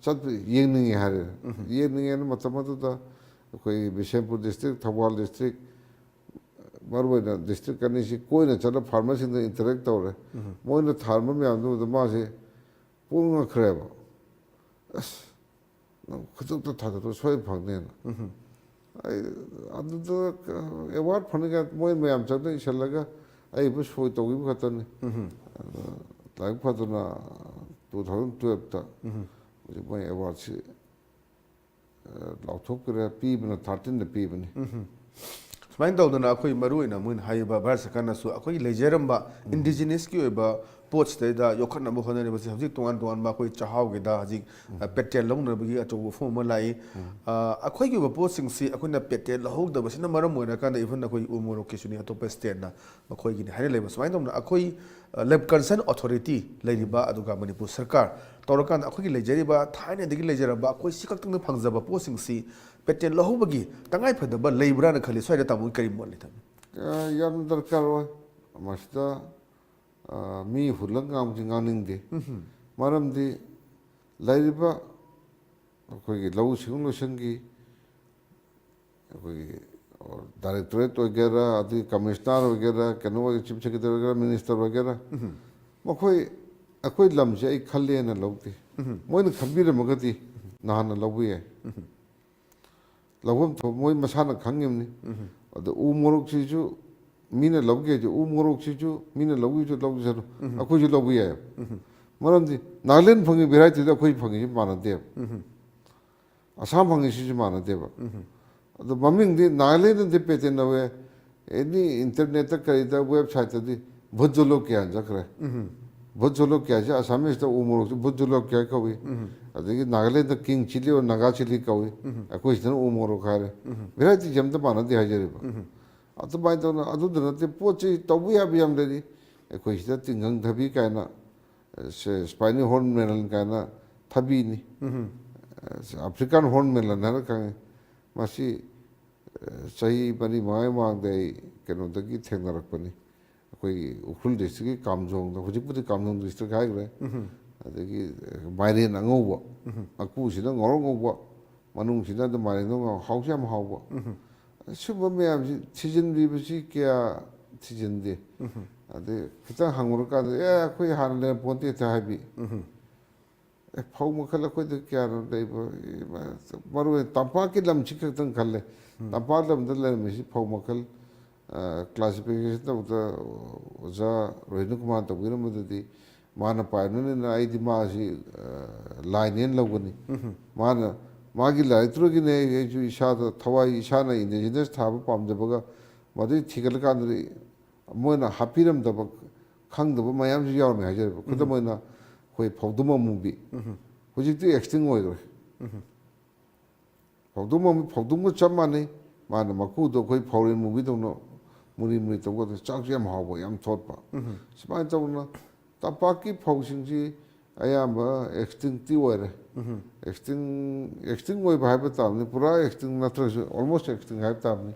ꯆꯠꯄ ꯌꯦꯡꯅꯤꯡꯉꯦ ꯍꯥꯏꯔꯦ ꯌꯦꯡꯅꯤꯡꯉꯦꯅ ꯃꯇꯝ ꯑꯗꯨꯗ ꯑꯩꯈꯣꯏ ꯕꯤꯁꯦꯝꯄꯨꯔ ꯗꯤꯁꯇ꯭ꯔꯤꯛ ꯊꯧꯕꯥꯜ ꯗꯤꯁꯇ꯭ꯔꯤꯛ ꯃꯔꯨꯑꯣꯏꯅ ꯗꯤꯁꯇ꯭ꯔꯤꯛ ꯑꯅꯤꯁꯤ ꯀꯣꯏꯅ ꯆꯠꯂ ꯐꯥꯔꯃꯔꯁꯤꯡꯗ ꯏꯟꯇꯔꯦꯛ ꯇꯧꯔꯦ ꯃꯣꯏꯅ ꯊꯥꯔꯝꯕ ꯃꯌꯥꯝꯗꯨꯗ ꯃꯥꯁꯦ ꯄꯨꯡꯉꯛꯈ꯭ꯔꯦꯕ ꯑꯁ ꯅꯪ ꯈꯨꯗꯛꯇ ꯊꯥꯖꯜꯂꯣ ꯁꯣꯏꯗꯅ ꯐꯪꯅꯦꯅ ꯑꯩ ꯑꯗꯨꯗ ꯑꯦꯋꯥꯔꯗ ꯐꯪꯅꯤꯡꯉꯥꯏ ꯃꯣꯏ ꯃꯌꯥꯝ ꯆꯪꯗ ꯏꯁꯜꯂꯒ ꯑꯩꯕꯨ ꯁꯣꯏ ꯇꯧꯈꯤꯕ ꯈꯛꯇꯅꯤ ꯂꯥꯏꯕꯛ ꯐꯗꯅ 2012ꯇ ꯍꯧꯖꯤꯛ ꯃꯣꯏ ꯑꯦꯋꯥꯔꯗꯁꯤ ꯂꯥꯎꯊꯣꯛꯈ꯭ꯔꯦ ꯄꯤꯕꯅ 13ꯗ ꯄꯤꯕꯅꯤ ꯁꯨꯃꯥꯏꯅ ꯇꯧꯗꯅ ꯑꯩꯈꯣꯏ ꯃꯔꯨꯑꯣꯏꯅ ꯃꯣꯏꯅ ꯍꯥꯏꯔꯤꯕ ꯚꯥꯔꯠ ꯁꯔꯀꯥꯔꯅꯁꯨ ꯑꯩꯈꯣꯏꯒꯤ ꯂꯩꯖꯔꯝꯕ ꯏꯟꯗꯤꯖꯤꯅꯁꯀꯤ ꯑꯣꯏꯕ ꯄꯣꯠꯁꯤꯗꯩꯗ ꯌꯣꯛꯈꯠꯅꯕ ꯍꯣꯠꯅꯔꯤꯕꯁꯤ ꯍꯧꯖꯤꯛ ꯇꯣꯉꯥꯟ ꯇꯣꯉꯥꯟꯕ ꯑꯩꯈꯣꯏ ꯆꯥꯛꯍꯥꯎꯒꯤꯗ ꯍꯧꯖꯤꯛ ꯄꯦꯇꯦꯟ ꯂꯧꯅꯕꯒꯤ ꯑꯆꯧꯕ ꯋꯥꯐꯝ ꯑꯃ ꯂꯥꯛꯏ ꯑꯩꯈꯣꯏꯒꯤ ꯑꯣꯏꯕ ꯄꯣꯠꯁꯤꯡꯁꯤ ꯑꯩꯈꯣꯏꯅ ꯄꯦꯇꯦꯟ ꯂꯧꯍꯧꯗꯕꯁꯤꯅ ꯃꯔꯝ ꯑꯣꯏꯔꯀꯥꯟꯗ ꯏꯚꯟ ꯑꯩꯈꯣꯏ ꯎ ꯃꯣꯔꯣꯛꯀꯤꯁꯨꯅꯤ ꯑꯇꯣꯞꯄ ꯁ꯭ꯇꯦꯠꯅ ꯃꯈꯣꯏꯒꯤꯅꯤ ꯍꯥꯏꯅ ꯂꯩꯕ ꯁꯨꯃꯥꯏꯅ ꯇꯧꯗꯅ ꯑꯩꯈꯣꯏ ꯀꯟꯁꯔꯟ ꯑꯣꯊꯣꯔꯤꯇꯤ ꯂꯩꯔꯤꯕ ꯑꯗꯨꯒ ꯃꯅꯤꯄꯨꯔ ꯁꯔꯀꯥꯔ ꯇꯧꯔꯀꯥꯟꯗ ꯑꯩꯈꯣꯏꯒꯤ ꯂꯩꯖꯔꯤꯕ ꯊꯥꯏꯅꯗꯒꯤ ꯂꯩꯖꯔꯕ ꯑꯩꯈꯣꯏ ꯁꯤ ꯈꯛꯇꯪꯗ ꯐꯪꯖꯕ ꯄꯣꯠꯁꯤꯡꯁꯤ ꯄꯦꯇꯦꯟ ꯂꯧꯍꯧꯕꯒꯤ ꯇꯉꯥꯏꯐꯗꯕ ꯂꯩꯕ꯭ꯔꯥꯅ ꯈꯜꯂꯤ ꯁ꯭ꯋꯥꯏꯗ ꯇꯥꯃꯣꯒꯤ ꯀꯔꯤ ꯃꯣꯠ ꯂꯩ ꯌꯥꯝ ꯗꯔꯀꯥꯔ ꯑꯣꯏ ꯃꯁꯤꯗ ꯃꯤ ꯍꯨꯜꯂꯒ ꯉꯥꯡꯕꯁꯤ ꯉꯥꯡꯅꯤꯡꯗꯦ ꯃꯔꯝꯗꯤ ꯂꯩꯔꯤꯕ ꯑꯩꯈꯣꯏꯒꯤ ꯂꯧꯎ ꯁꯤꯡꯎ ꯑꯩꯈꯣꯏꯒꯤ ꯗꯥꯏꯔꯦꯛꯇꯣꯔꯦꯠ ꯑꯣꯏꯒꯦꯔꯥ ꯑꯗꯒꯤ ꯀꯃꯤꯁꯅꯥꯔ ꯑꯣꯏꯒꯦꯔꯥ ꯀꯩꯅꯣ ꯆꯤꯐ ꯁꯦꯀ꯭ꯔꯦꯇꯔꯤ ꯑꯣꯏꯒꯦꯔꯥ ꯃꯤꯅꯤꯁꯇꯔ ꯑꯣꯏꯒꯦꯔꯥ ꯑꯩꯈꯣꯏ ꯂꯝꯁꯦ ꯑꯩ ꯈꯜꯂꯦꯅ ꯂꯧꯗꯦ ꯃꯣꯏꯅ ꯈꯟꯕꯤꯔꯝꯃꯒꯗꯤ ꯅꯍꯥꯟꯅ ꯂꯧꯕ ꯌꯥꯏ ꯂꯧꯐꯝ ꯊꯣꯛ ꯃꯣꯏ ꯃꯁꯥꯅ ꯈꯪꯉꯤꯕꯅꯤ ꯑꯗꯣ ꯎ ꯃꯣꯔꯣꯛꯁꯤꯁꯨ ꯃꯤꯅ ꯂꯧꯒꯦ ꯍꯥꯏꯁꯦ ꯎ ꯃꯣꯔꯣꯛꯁꯤꯁꯨ ꯃꯤꯅ ꯂꯧꯒꯦꯁꯨ ꯂꯧꯖꯁꯅꯨ ꯑꯩꯈꯣꯏꯁꯨ ꯂꯧꯕ ꯌꯥꯏꯑꯕ ꯃꯔꯝꯗꯤ ꯅꯥꯒꯥꯂꯦꯟ ꯐꯪꯉꯤ ꯚꯦꯔꯥꯏꯇꯤꯗ ꯑꯩꯈꯣꯏ ꯐꯪꯉꯤꯁꯤ ꯃꯥꯟꯅꯗꯦꯕ ꯑꯁꯥꯝ ꯐꯪꯉꯤꯁꯤꯁꯨ ꯃꯥꯟꯅꯗꯦꯕ ꯑꯗꯣ ꯃꯃꯤꯡꯗꯤ ꯅꯥꯒꯥꯂꯦꯟꯗꯗꯤ ꯄꯦꯇꯦꯟ ꯂꯧꯋꯦ ꯑꯦꯅꯤ ꯏꯟꯇꯔꯅꯦꯠꯇ ꯀꯔꯤꯗ ꯋꯦꯕꯁꯥꯏꯠꯇꯗꯤ ꯚꯨꯠ ꯖꯣꯂꯣꯀ꯭ꯌꯥ ꯆꯠꯈ꯭ꯔꯦ ꯚꯨꯠ ꯖꯣꯂꯣꯀ꯭ꯌꯥꯁꯤ ꯑꯁꯥꯃꯤꯁꯇ ꯎ ꯃꯣꯔꯣꯛꯁꯤ ꯚꯨꯠ ꯖꯣꯂꯣꯀ꯭ꯌꯥ ꯀꯧꯏ ꯑꯗꯒꯤ Nagaland king chilli or Naga chilli ꯀꯧꯏ ꯑꯩꯈꯣꯏ ꯎ ꯃꯣꯔꯣꯛ ꯍꯥꯏꯔꯦ ꯚꯦꯔꯥꯏꯇꯤꯁꯦ ꯑꯝꯇ ꯃꯥꯟꯅꯗꯦ ꯍꯥꯏꯖꯔꯤꯕ ꯑꯗꯨꯃꯥꯏꯅ ꯇꯧꯅ ꯑꯗꯨꯗ ꯅꯠꯇꯦ ꯄꯣꯠ ꯆꯩ ꯇꯧꯕ ꯌꯥꯕ ꯌꯥꯝ ꯂꯩꯔꯤ ꯑꯩꯈꯣꯏ ꯁꯤꯗ ꯇꯤꯡꯈꯪ ꯊꯕꯤ ꯀꯥꯏꯅ ꯁ꯭ꯄꯥꯏꯅꯤ ꯍꯣꯔꯟ ꯃꯦꯂꯟ ꯀꯥꯏꯅ ꯊꯕꯤꯅꯤ ꯑꯐ꯭ꯔꯤꯀꯥꯟ ꯍꯣꯔꯟ ꯃꯦꯂꯟ ꯍꯥꯏꯅ ꯈꯪꯉꯤ ꯃꯁꯤ ꯆꯍꯤ 4-5 ꯃꯃꯥꯡꯗ ꯑꯩ ꯀꯩꯅꯣꯗꯒꯤ ꯊꯦꯡꯅꯔꯛꯄꯅꯤ ꯑꯩꯈꯣꯏꯒꯤ ꯎꯈ꯭ꯔꯨꯜ ꯗꯤꯁꯇ꯭ꯔꯤꯛꯀꯤ ꯀꯥꯝꯖꯣꯡꯗ ꯍꯧꯖꯤꯛꯄꯨꯗꯤ ꯀꯥꯝꯖꯣꯡ ꯗꯤꯁꯇ꯭ꯔꯤꯛ ꯍꯥꯏꯈ꯭ꯔꯦ ꯑꯗꯒꯤ ꯃꯥꯏꯔꯦꯟ ꯑꯉꯧꯕ ꯃꯀꯨꯁꯤꯅ ꯉꯧꯔꯣꯛ ꯉꯧꯕ ꯃꯅꯨꯡꯁꯤꯅ ꯑꯗꯨꯝ ꯃꯥꯏꯔꯦꯟꯗꯣ ꯍꯥꯎꯁꯨ ꯌꯥꯝ ꯍꯥꯎꯕ ꯁꯤꯒꯨꯝꯕ ꯃꯌꯥꯝꯁꯤ ꯊꯤꯖꯤꯟꯕꯤꯕꯁꯤ ꯀꯌꯥ ꯊꯤꯖꯤꯟꯗꯦ ꯑꯗꯩ ꯈꯤꯇꯪ ꯍꯪꯉꯨꯔꯀꯥꯟꯗ ꯑꯩꯈꯣꯏ ꯍꯥꯟꯅ ꯂꯩꯔꯝꯄꯣꯟꯇꯦ ꯍꯦꯛꯇ ꯍꯥꯏꯕꯤ ꯐꯧ ꯃꯈꯜ ꯑꯩꯈꯣꯏꯗ ꯀꯌꯥꯅꯣ ꯂꯩꯕ ꯃꯔꯨ ꯑꯣꯏꯅ ꯇꯝꯄꯥꯛꯀꯤ ꯂꯝꯁꯤ ꯈꯛꯇꯪ ꯈꯜꯂꯦ ꯇꯝꯄꯥꯛ ꯂꯝꯗ ꯂꯩꯔꯝꯃꯤꯁꯤ ꯐꯧ ꯃꯈꯜ ꯀ꯭ꯂꯥꯁꯤꯐꯤꯀꯦꯁꯟ ꯇꯧꯕꯗ ꯑꯣꯖꯥ ꯔꯣꯍꯤꯟꯗ꯭ꯔ ꯀꯨꯃꯥꯔ ꯇꯧꯕꯤꯔꯝꯕꯗꯨꯗꯤ ꯃꯥꯅ ꯄꯥꯏꯕꯅꯤꯅ ꯑꯩꯗꯤ ꯃꯥꯁꯤ ꯂꯥꯏꯅꯦꯅ ꯂꯧꯒꯅꯤ ꯃꯥꯅ ꯃꯥꯒꯤ ꯂꯥꯏꯔꯤꯛꯇꯨꯗꯒꯤꯅꯦ ꯑꯩꯁꯨ ꯏꯁꯥꯗ ꯊꯋꯥꯏ ꯏꯁꯥꯅ ꯏꯟꯗꯤꯖꯤꯅꯁ ꯊꯥꯕ ꯄꯥꯝꯖꯕꯒ ꯃꯗꯨꯒꯤ ꯊꯤꯒꯠꯂꯀꯥꯟꯗꯗꯤ ꯃꯣꯏꯅ ꯍꯥꯞꯄꯤꯔꯝꯗꯕ ꯈꯪꯗꯕ ꯃꯌꯥꯝꯁꯨ ꯌꯥꯎꯔꯝꯃꯦ ꯍꯥꯏꯖꯔꯤꯕ ꯈꯨꯗꯝ ꯑꯣꯏꯅ ꯑꯩꯈꯣꯏ ꯐꯧꯗꯨꯝ ꯑꯃꯨꯕꯤ ꯍꯧꯖꯤꯛꯇꯤ ꯑꯦꯛꯁꯇꯤꯡ ꯑꯣꯏꯈ꯭ꯔꯦ ꯐꯧꯗꯨꯝꯒ ꯆꯞ ꯃꯥꯟꯅꯩ ꯃꯥꯅ ꯃꯀꯨꯗꯣ ꯑꯩꯈꯣꯏ ꯐꯧꯔꯦꯟ ꯃꯨꯕꯤꯗꯧꯅ ꯃꯨꯔꯤ ꯃꯨꯔꯤ ꯇꯧꯕꯗ ꯆꯥꯛꯁꯨ ꯌꯥꯝ ꯍꯥꯎꯕ ꯌꯥꯝ ꯊꯣꯠꯄ ꯁꯨꯃꯥꯏꯅ ꯇꯧꯗꯅ ꯇꯝꯄꯥꯛꯀꯤ ꯐꯧꯁꯤꯡꯁꯤ ꯑꯌꯥꯝꯕ ꯑꯦꯛꯁꯇꯤꯡꯛꯇꯤ ꯑꯣꯏꯔꯦ ꯑꯦꯛꯁꯇꯤꯡ ꯑꯣꯏꯕ ꯍꯥꯏꯕ ꯇꯥꯕꯅꯤ ꯄꯨꯔꯥ ꯑꯦꯛꯁꯇꯤꯡ ꯅꯠꯇ꯭ꯔꯁꯨ ꯑꯣꯜꯃꯣꯁ ꯑꯦꯛꯁꯇꯤꯡ ꯍꯥꯏꯕ ꯇꯥꯕꯅꯤ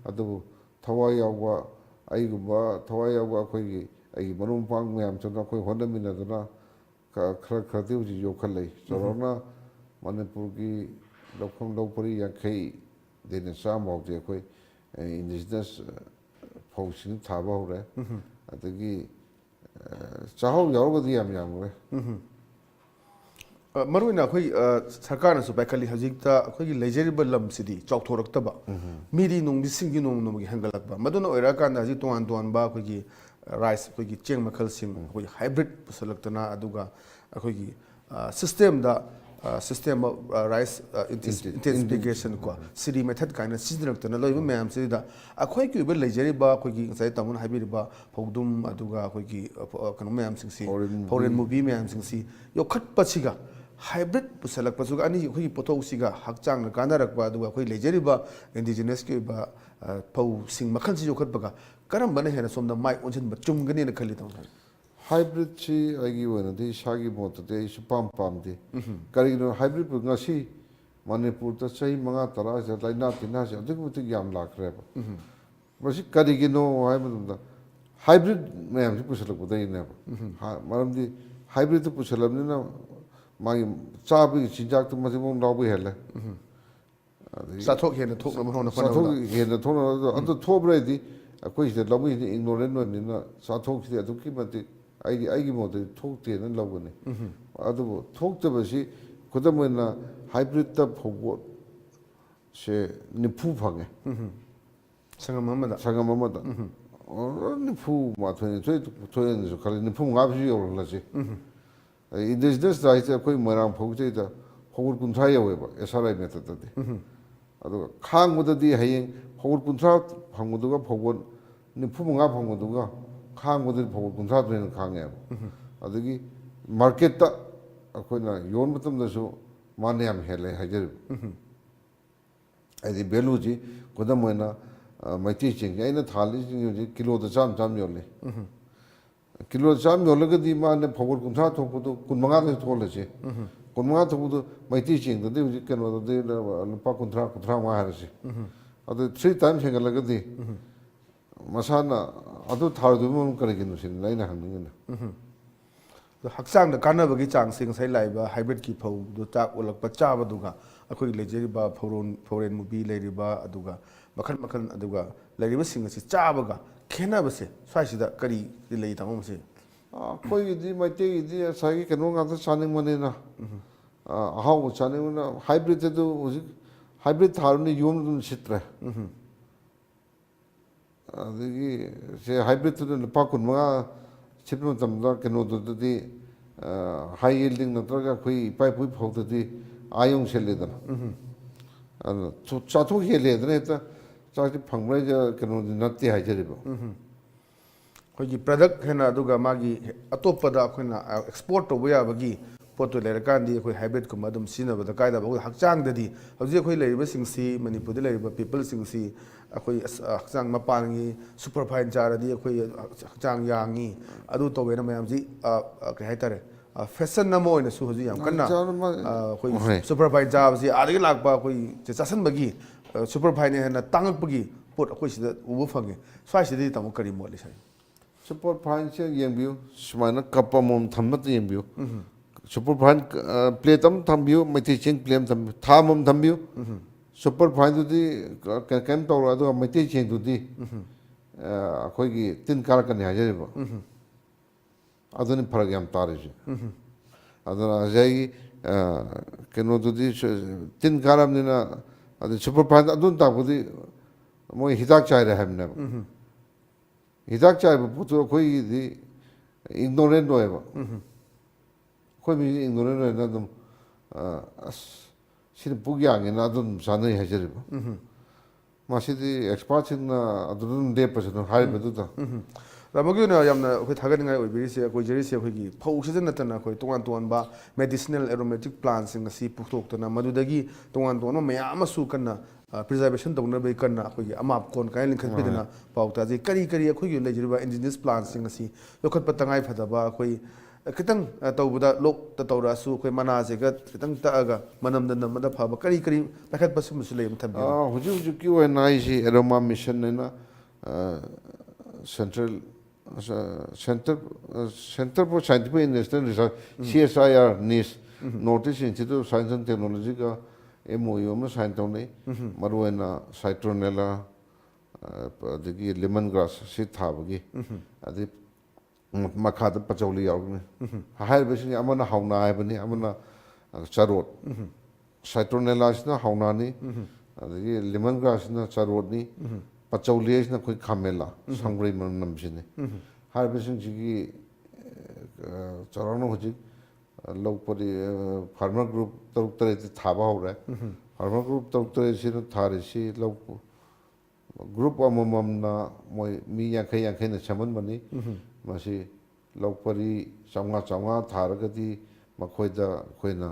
ꯑꯗꯨꯕꯨ ꯊꯋꯥꯏ ꯌꯥꯎꯕ ꯑꯩꯒꯨꯝꯕ ꯊꯋꯥꯏ ꯌꯥꯎꯕ ꯑꯩꯒꯤ ꯃꯔꯨꯞ ꯃꯄꯥꯡ ꯃꯌꯥꯝꯁꯤꯅ ꯑꯩꯈꯣꯏ ꯍꯣꯠꯅꯃꯤꯟꯅꯗꯨꯅ ꯈꯔꯗꯤ ꯍꯧꯖꯤꯛ ꯌꯣꯛꯈꯠꯂꯛꯏ ꯆꯥꯎꯔꯥꯛꯅ ꯃꯅꯤꯄꯨꯔꯒꯤ ꯂꯧꯐꯝ ꯂꯧ ꯄꯔꯤ 50ꯗꯩꯅ 100 ꯐꯥꯎꯗꯤ ꯑꯩꯈꯣꯏ ꯏꯟꯗꯤꯖꯤꯅꯁ ꯐꯧꯁꯤꯡ ꯊꯥꯕ ꯍꯧꯔꯦ ꯑꯗꯒꯤ ꯆꯥꯛꯍꯥꯎ ꯌꯥꯎꯔꯒꯗꯤ ꯌꯥꯝ ꯌꯥꯝꯈ꯭ꯔꯦ ꯃꯔꯨꯑꯣꯏꯅ ꯑꯩꯈꯣꯏ ꯁꯔꯀꯥꯔꯅꯁꯨ ꯄꯥꯏꯈꯠꯂꯤ ꯍꯧꯖꯤꯛꯇ ꯑꯩꯈꯣꯏꯒꯤ ꯂꯩꯖꯔꯤꯕ ꯂꯝꯁꯤꯗꯤ ꯆꯥꯎꯊꯣꯔꯛꯇꯕ ꯃꯤꯗꯤ ꯅꯣꯡꯃꯒꯤ ꯅꯣꯡꯃꯒꯤ ꯍꯦꯟꯒꯠꯂꯛꯄ ꯃꯗꯨꯅ ꯑꯣꯏꯔꯀꯥꯟꯗ ꯍꯧꯖꯤꯛ ꯇꯣꯉꯥꯟ ꯇꯣꯉꯥꯟꯕ ꯑꯩꯈꯣꯏꯒꯤ ꯔꯥꯏꯁ ꯑꯩꯈꯣꯏꯒꯤ ꯆꯦꯡ ꯃꯈꯜꯁꯤꯡ ꯑꯩꯈꯣꯏ ꯍꯥꯏꯕ꯭ꯔꯤꯠ ꯄꯨꯁꯜꯂꯛꯇꯅ ꯑꯗꯨꯒ ꯑꯩꯈꯣꯏꯒꯤ ꯁꯤꯁꯇꯦꯝꯗ ꯁꯤꯁꯇꯦꯝ ꯑꯣꯐ ꯔꯥꯏꯁ ꯏꯟꯇꯦꯟꯁꯤꯐꯤꯀꯦꯁꯟ ꯀꯣ ꯁꯤꯔꯤ ꯃꯦꯊꯠ ꯀꯥꯏꯅ ꯁꯤꯖꯤꯟꯅꯔꯛꯇꯅ ꯂꯩꯕ ꯃꯌꯥꯝꯁꯤꯗ ꯑꯩꯈꯣꯏꯒꯤ ꯑꯣꯏꯕ ꯂꯩꯖꯔꯤꯕ ꯑꯩꯈꯣꯏꯒꯤ ꯉꯁꯥꯏ ꯇꯥꯃꯣꯅ ꯍꯥꯏꯕꯤꯔꯤꯕ ꯐꯧꯗꯨꯝ ꯑꯗꯨꯒ ꯑꯩꯈꯣꯏꯒꯤ ꯀꯩꯅꯣ ꯃꯌꯥꯝꯁꯤꯡꯁꯤ ꯐꯧꯔꯦꯟ ꯃꯨꯕꯤ ꯃꯌꯥꯝꯁꯤꯡꯁꯤ ꯌꯣꯛꯈꯠꯄꯁꯤꯒ ꯍꯥꯏꯕ꯭ꯔꯤꯠ ꯄꯨꯁꯜꯂꯛꯄꯁꯤꯒ ꯑꯅꯤꯒꯤ ꯑꯩꯈꯣꯏꯒꯤ ꯄꯣꯠꯊꯣꯛꯁꯤꯒ ꯍꯛꯆꯥꯡꯗ ꯀꯥꯟꯅꯔꯛꯄ ꯑꯗꯨꯒ ꯑꯩꯈꯣꯏ ꯂꯩꯖꯔꯤꯕ ꯏꯟꯗꯤꯖꯤꯅꯁꯀꯤ ꯑꯣꯏꯕ ꯐꯧꯁꯤꯡ ꯃꯈꯜꯁꯤ ꯌꯣꯛꯈꯠꯄꯒ ꯀꯔꯝꯕꯅ ꯍꯦꯟꯅ ꯁꯣꯝꯗ ꯃꯥꯏ ꯑꯣꯟꯁꯤꯟꯕ ꯆꯨꯝꯒꯅꯤꯅ ꯈꯜꯂꯤ ꯇꯥꯃꯣ ꯍꯥꯏꯕ꯭ꯔꯤꯠꯁꯤ ꯑꯩꯒꯤ ꯑꯣꯏꯅꯗꯤ ꯏꯁꯥꯒꯤ ꯃꯣꯠꯇꯗꯤ ꯑꯩ ꯁꯨꯄꯥꯝ ꯄꯥꯝꯗꯦ ꯀꯔꯤꯒꯤꯅꯣ ꯍꯥꯏꯕ꯭ꯔꯤꯠꯄꯨ ꯉꯁꯤ ꯃꯅꯤꯄꯨꯔꯗ ꯆꯍꯤ 5-10 ꯂꯥꯏꯅꯥ ꯇꯤꯟꯅꯥꯁꯦ ꯑꯗꯨꯛꯀꯤ ꯃꯇꯤꯛ ꯌꯥꯝ ꯂꯥꯛꯈ꯭ꯔꯦꯕ ꯃꯁꯤ ꯀꯔꯤꯒꯤꯅꯣ ꯍꯥꯏꯕ ꯃꯇꯝꯗ ꯍꯥꯏꯕ꯭ꯔꯤꯠ ꯃꯌꯥꯝꯁꯤ ꯄꯨꯁꯜꯂꯛꯄꯗꯒꯤꯅꯦꯕ ꯃꯔꯝꯗꯤ ꯍꯥꯏꯕ꯭ꯔꯤꯠꯇꯨ ꯄꯨꯁꯜꯂꯕꯅꯤꯅ ꯃꯥꯒꯤ ꯆꯥꯕꯒꯤ ꯆꯤꯟꯖꯥꯛꯇꯨ ꯃꯁꯤꯡ ꯂꯥꯎꯕ ꯍꯦꯜꯂꯦ ꯑꯗꯒꯤ ꯆꯥꯊꯣꯛ ꯍꯦꯟꯅ ꯊꯣꯛꯅꯕ ꯆꯥꯊꯣꯛ ꯍꯦꯟꯅ ꯊꯣꯛꯅꯕ ꯑꯗꯨ ꯊꯣꯛꯕ꯭ꯔꯗꯤ ꯑꯩꯈꯣꯏ ꯁꯤꯗ ꯂꯧꯃꯤꯁꯤꯅ ꯏꯒꯅꯣꯔꯦꯟ ꯑꯣꯏꯕꯅꯤꯅ ꯆꯥꯊꯣꯛꯁꯤꯗꯤ ꯑꯗꯨꯛꯀꯤ ꯃꯇꯤꯛ ꯑꯩꯒꯤ ꯃꯣꯠꯇꯗꯤ ꯊꯣꯛꯇꯦꯅ ꯂꯧꯒꯅꯤ ꯑꯗꯨꯕꯨ ꯊꯣꯛꯇꯕꯁꯤ ꯈꯨꯗꯝ ꯑꯣꯏꯅ ꯍꯥꯏꯕ꯭ꯔꯤꯠꯇ ꯐꯧꯕꯣꯠꯁꯦ 90 ꯐꯪꯉꯦ ꯁꯪꯒꯝ ꯑꯃꯗ 92-93 ꯈꯜꯂꯤ 95ꯁꯨ ꯌꯧꯔꯛꯂꯁꯤ ꯏꯟꯗꯤꯖꯤꯅꯁ ꯔꯥꯏꯁꯇ ꯑꯩꯈꯣꯏ ꯃꯣꯏꯔꯥꯡ ꯐꯧꯁꯤꯗ ꯐꯧꯕꯣꯠ 60 ꯌꯧꯋꯦꯕ SRI ꯃꯦꯊꯠꯇꯗꯤ ꯑꯗꯨꯒ ꯈꯥꯡꯕꯗꯗꯤ ꯍꯌꯦꯡ ꯐꯧꯕꯣꯠ 60 ꯐꯪꯕꯗꯨꯒ ꯐꯧꯕꯣꯠ 95 ꯐꯪꯕꯗꯨꯒ ꯈꯥꯡꯕꯗꯗꯤ ꯐꯧꯕꯣꯠ 60ꯗꯨ ꯍꯦꯟꯅ ꯈꯥꯡꯉꯦꯕ ꯑꯗꯒꯤ ꯃꯥꯔꯀꯦꯠꯇ ꯑꯩꯈꯣꯏꯅ ꯌꯣꯟꯕ ꯃꯇꯝꯗꯁꯨ ꯃꯥꯅ ꯌꯥꯝ ꯍꯦꯜꯂꯦ ꯍꯥꯏꯖꯔꯤꯕ ꯍꯥꯏꯗꯤ ꯚꯦꯂꯨꯁꯤ ꯈꯨꯗꯝ ꯑꯣꯏꯅ ꯃꯩꯇꯩ ꯆꯦꯡꯁꯤ ꯑꯩꯅ ꯊꯥꯜꯂꯤꯁꯤꯡ ꯍꯧꯖꯤꯛ ꯀꯤꯂꯣꯗ 100 ꯌꯣꯜꯂꯤ ꯀꯤꯂꯣꯗ 100 ꯌꯣꯜꯂꯒꯗꯤ ꯃꯥꯅ ꯐꯧꯕꯣꯠ 60 ꯊꯣꯛꯄꯗꯨ 25ꯗ ꯊꯣꯛꯍꯜꯂꯁꯤ 25 ꯊꯣꯛꯄꯗꯨ ꯃꯩꯇꯩ ꯆꯦꯡꯗꯗꯤ ꯍꯧꯖꯤꯛ ꯀꯩꯅꯣꯗꯗꯤ ꯂꯨꯄꯥ 30-35 ꯍꯥꯏꯔꯁꯤ ꯑꯗꯨ 3 times ꯍꯦꯟꯒꯠꯂꯒꯗꯤ ꯃꯁꯥꯅ ꯑꯗꯨ ꯊꯥꯔꯣꯏꯗꯕ ꯃꯔꯝ ꯀꯔꯤꯒꯤꯅꯣ ꯁꯤꯅꯤ ꯑꯩꯅ ꯍꯪꯅꯤꯡꯉꯤꯅ ꯍꯛꯆꯥꯡꯗ ꯀꯥꯟꯅꯕꯒꯤ ꯆꯥꯡꯁꯤ ꯉꯁꯥꯏ ꯂꯥꯛꯏꯕ ꯍꯥꯏꯕ꯭ꯔꯤꯠꯀꯤ ꯐꯧꯗꯨ ꯆꯥꯛ ꯑꯣꯜꯂꯛꯄ ꯆꯥꯕꯗꯨꯒ ꯑꯩꯈꯣꯏꯒꯤ ꯂꯩꯖꯔꯤꯕ ꯐꯧꯔꯦꯟ ꯃꯨꯕꯤ ꯂꯩꯔꯤꯕ ꯑꯗꯨꯒ ꯃꯈꯜ ꯑꯗꯨꯒ ꯂꯩꯔꯤꯕꯁꯤꯡ ꯑꯁꯤ ꯆꯥꯕꯒ ꯈꯦꯠꯅꯕꯁꯦ ꯁ꯭ꯋꯥꯏꯁꯤꯗ ꯀꯔꯤ ꯂꯩ ꯇꯥꯃꯣ ꯃꯁꯤ ꯑꯩꯈꯣꯏꯒꯤꯗꯤ ꯃꯩꯇꯩꯒꯤꯗꯤ ꯉꯁꯥꯏꯒꯤ ꯀꯩꯅꯣ ꯉꯥꯛꯇ ꯆꯥꯅꯤꯡꯕꯅꯤꯅ ꯑꯍꯥꯎꯕ ꯆꯥꯅꯤꯡꯕꯅ ꯍꯥꯏꯕ꯭ꯔꯤꯠꯇꯨ ꯍꯧꯖꯤꯛ ꯍꯥꯏꯕ꯭ꯔꯤꯠ ꯊꯥꯔꯨꯅꯤ ꯌꯣꯝ ꯑꯗꯨꯝ ꯁꯤꯠꯇ꯭ꯔꯦ ꯑꯗꯒꯤ ꯁꯦ ꯍꯥꯏꯕ꯭ꯔꯤꯠꯇꯨꯗ ꯂꯨꯄꯥ 25 ꯁꯤꯠꯄ ꯃꯇꯝꯗ ꯀꯩꯅꯣꯗꯨꯗꯗꯤ ꯍꯥꯏ ꯌꯤꯜꯗꯤꯡ ꯅꯠꯇ꯭ꯔꯒ ꯑꯩꯈꯣꯏ ꯏꯄꯥ ꯏꯄꯨꯒꯤ ꯐꯧꯗꯗꯤ ꯌꯧ ꯁꯤꯠꯂꯦꯗꯅ ꯑꯗꯨꯅ ꯆꯥꯊꯣꯛ ꯍꯦꯜꯂꯦꯗꯅ ꯍꯦꯛꯇ ꯆꯥꯛꯁꯤ ꯐꯪꯕ ꯀꯩꯅꯣꯗꯤ ꯅꯠꯇꯦ ꯍꯥꯏꯖꯔꯤꯕ ꯑꯩꯈꯣꯏꯒꯤ ꯄ꯭ꯔꯗꯛ ꯍꯦꯟꯅ ꯑꯗꯨꯒ ꯃꯥꯒꯤ ꯑꯇꯣꯞꯄꯗ ꯑꯩꯈꯣꯏꯅ ꯑꯦꯛꯁꯄꯣꯔꯠ ꯇꯧꯕ ꯌꯥꯕꯒꯤ ꯄꯣꯠꯇꯨ ꯂꯩꯔꯀꯥꯟꯗꯤ ꯑꯩꯈꯣꯏ ꯍꯥꯏꯕ꯭ꯔꯤꯠꯀꯨꯝꯕ ꯑꯗꯨꯝ ꯁꯤꯖꯤꯟꯅꯕꯗ ꯀꯥꯏꯗꯕ ꯑꯩꯈꯣꯏ ꯍꯛꯆꯥꯡꯗꯗꯤ ꯍꯧꯖꯤꯛ ꯑꯩꯈꯣꯏ ꯂꯩꯔꯤꯕꯁꯤꯡꯁꯤ ꯃꯅꯤꯄꯨꯔꯗ ꯂꯩꯔꯤꯕ ꯄꯤꯄꯜꯁꯤꯡꯁꯤ ꯑꯩꯈꯣꯏ ꯍꯛꯆꯥꯡ ꯃꯄꯥꯟꯒꯤ ꯁꯨꯄꯔꯐꯥꯏꯟ ꯆꯥꯔꯗꯤ ꯑꯩꯈꯣꯏ ꯍꯛꯆꯥꯡ ꯌꯥꯡꯉꯤ ꯑꯗꯨ ꯇꯧꯋꯦꯅ ꯃꯌꯥꯝꯁꯤ ꯀꯩ ꯍꯥꯏꯇꯥꯔꯦ ꯐꯦꯁꯟ ꯑꯃ ꯑꯣꯏꯅꯁꯨ ꯍꯧꯖꯤꯛ ꯌꯥꯝ ꯀꯟꯅ ꯑꯩꯈꯣই ꯁꯨꯄꯔꯐꯥꯏꯟ ꯆꯥꯕꯁꯤ ꯑꯥꯗꯒꯤ ꯂꯥꯛꯄ ꯑꯩꯈꯣꯏ ꯆꯥꯁꯟꯕꯒꯤ ꯁꯨꯄꯔꯐꯥꯏꯟꯅ ꯍꯦꯟꯅ ꯇꯥꯡꯉꯛꯄꯒꯤ ꯄꯣꯠ ꯑꯩꯈꯣꯏ ꯁꯤꯗ ꯎꯕ ꯐꯪꯉꯦ ꯁ꯭ꯋꯥꯏꯁꯤꯗꯤ ꯇꯥꯃꯣ ꯀꯔꯤ ꯃꯣꯠꯂꯤ ꯁꯥꯏ ꯁꯨꯄꯔ ꯐꯥꯏꯟꯁꯦ ꯌꯦꯡꯕꯤꯌꯨ ꯁꯨꯃꯥꯏꯅ ꯀꯞ ꯑꯃꯃꯝ ꯊꯝꯕꯇ ꯌꯦꯡꯕꯤꯌꯨ superfine plate am thambiu meti cheng plate tham thamam thambiu superfine du di kan to ra do meti cheng du di khoi gi tin kar kan ya je ba adun pharag yam tar je adun ajai keno du di tin karam ni na adun superfine adun ta bu di moi hidak chai ra ham na hidak chai bu tu khoi di ignorant no ba khoi mi ignorant na dum sin pugyang na dum sanai ha jere ba masidi expert sin na adun de pa sin hai ba du da Ramaguna yamna akhoi thagangai oibiri se akhoi jeri se akhoi gi phau oxygen natana akhoi tongan ba medicinal aromatic plants sing asi puktokna madudagi tongan mayam su kanna preservation tawna be kanna akhoi gi amap kon kai linkhat bedana pauta ji kari akhoi gi lejriba indigenous plants sing asi lokhat patangai phadaba akhoi kitang tawbuda lok ta tawra su akhoi mana je ga kitang ta aga manam da namada phaba kari lakhat pasum su leim thambi huju ki wa nai ji aroma mission na Center for Scientific and National Research CSIR NIS Notice Institute of Science and Technology का MOU में sign तो नहीं मरुएना साइट्रोनेला देखिए lemon grass से था बगी अभी मखाद patchouli out में हायर बेसिक अमना हाउना है बनी अमना चारोट साइट्रोनेला इसना हाउना नहीं देखिए लेमन ग्रास ना चारोट नहीं पचौली इसना कोई खामेला संग्रही मन नम्सिने हायर बेसिक जी चारोनो हो जी लोग परी फार्मर ग्रुप तरुक तरह से थाबा हो रहा है फार्मर ग्रुप तरुक तरह से थारे से लोग ग्रुप अमम ना मी यांखे न चमन बनी मसी लोग परी चंगा थार गति मखोइदा कोई ना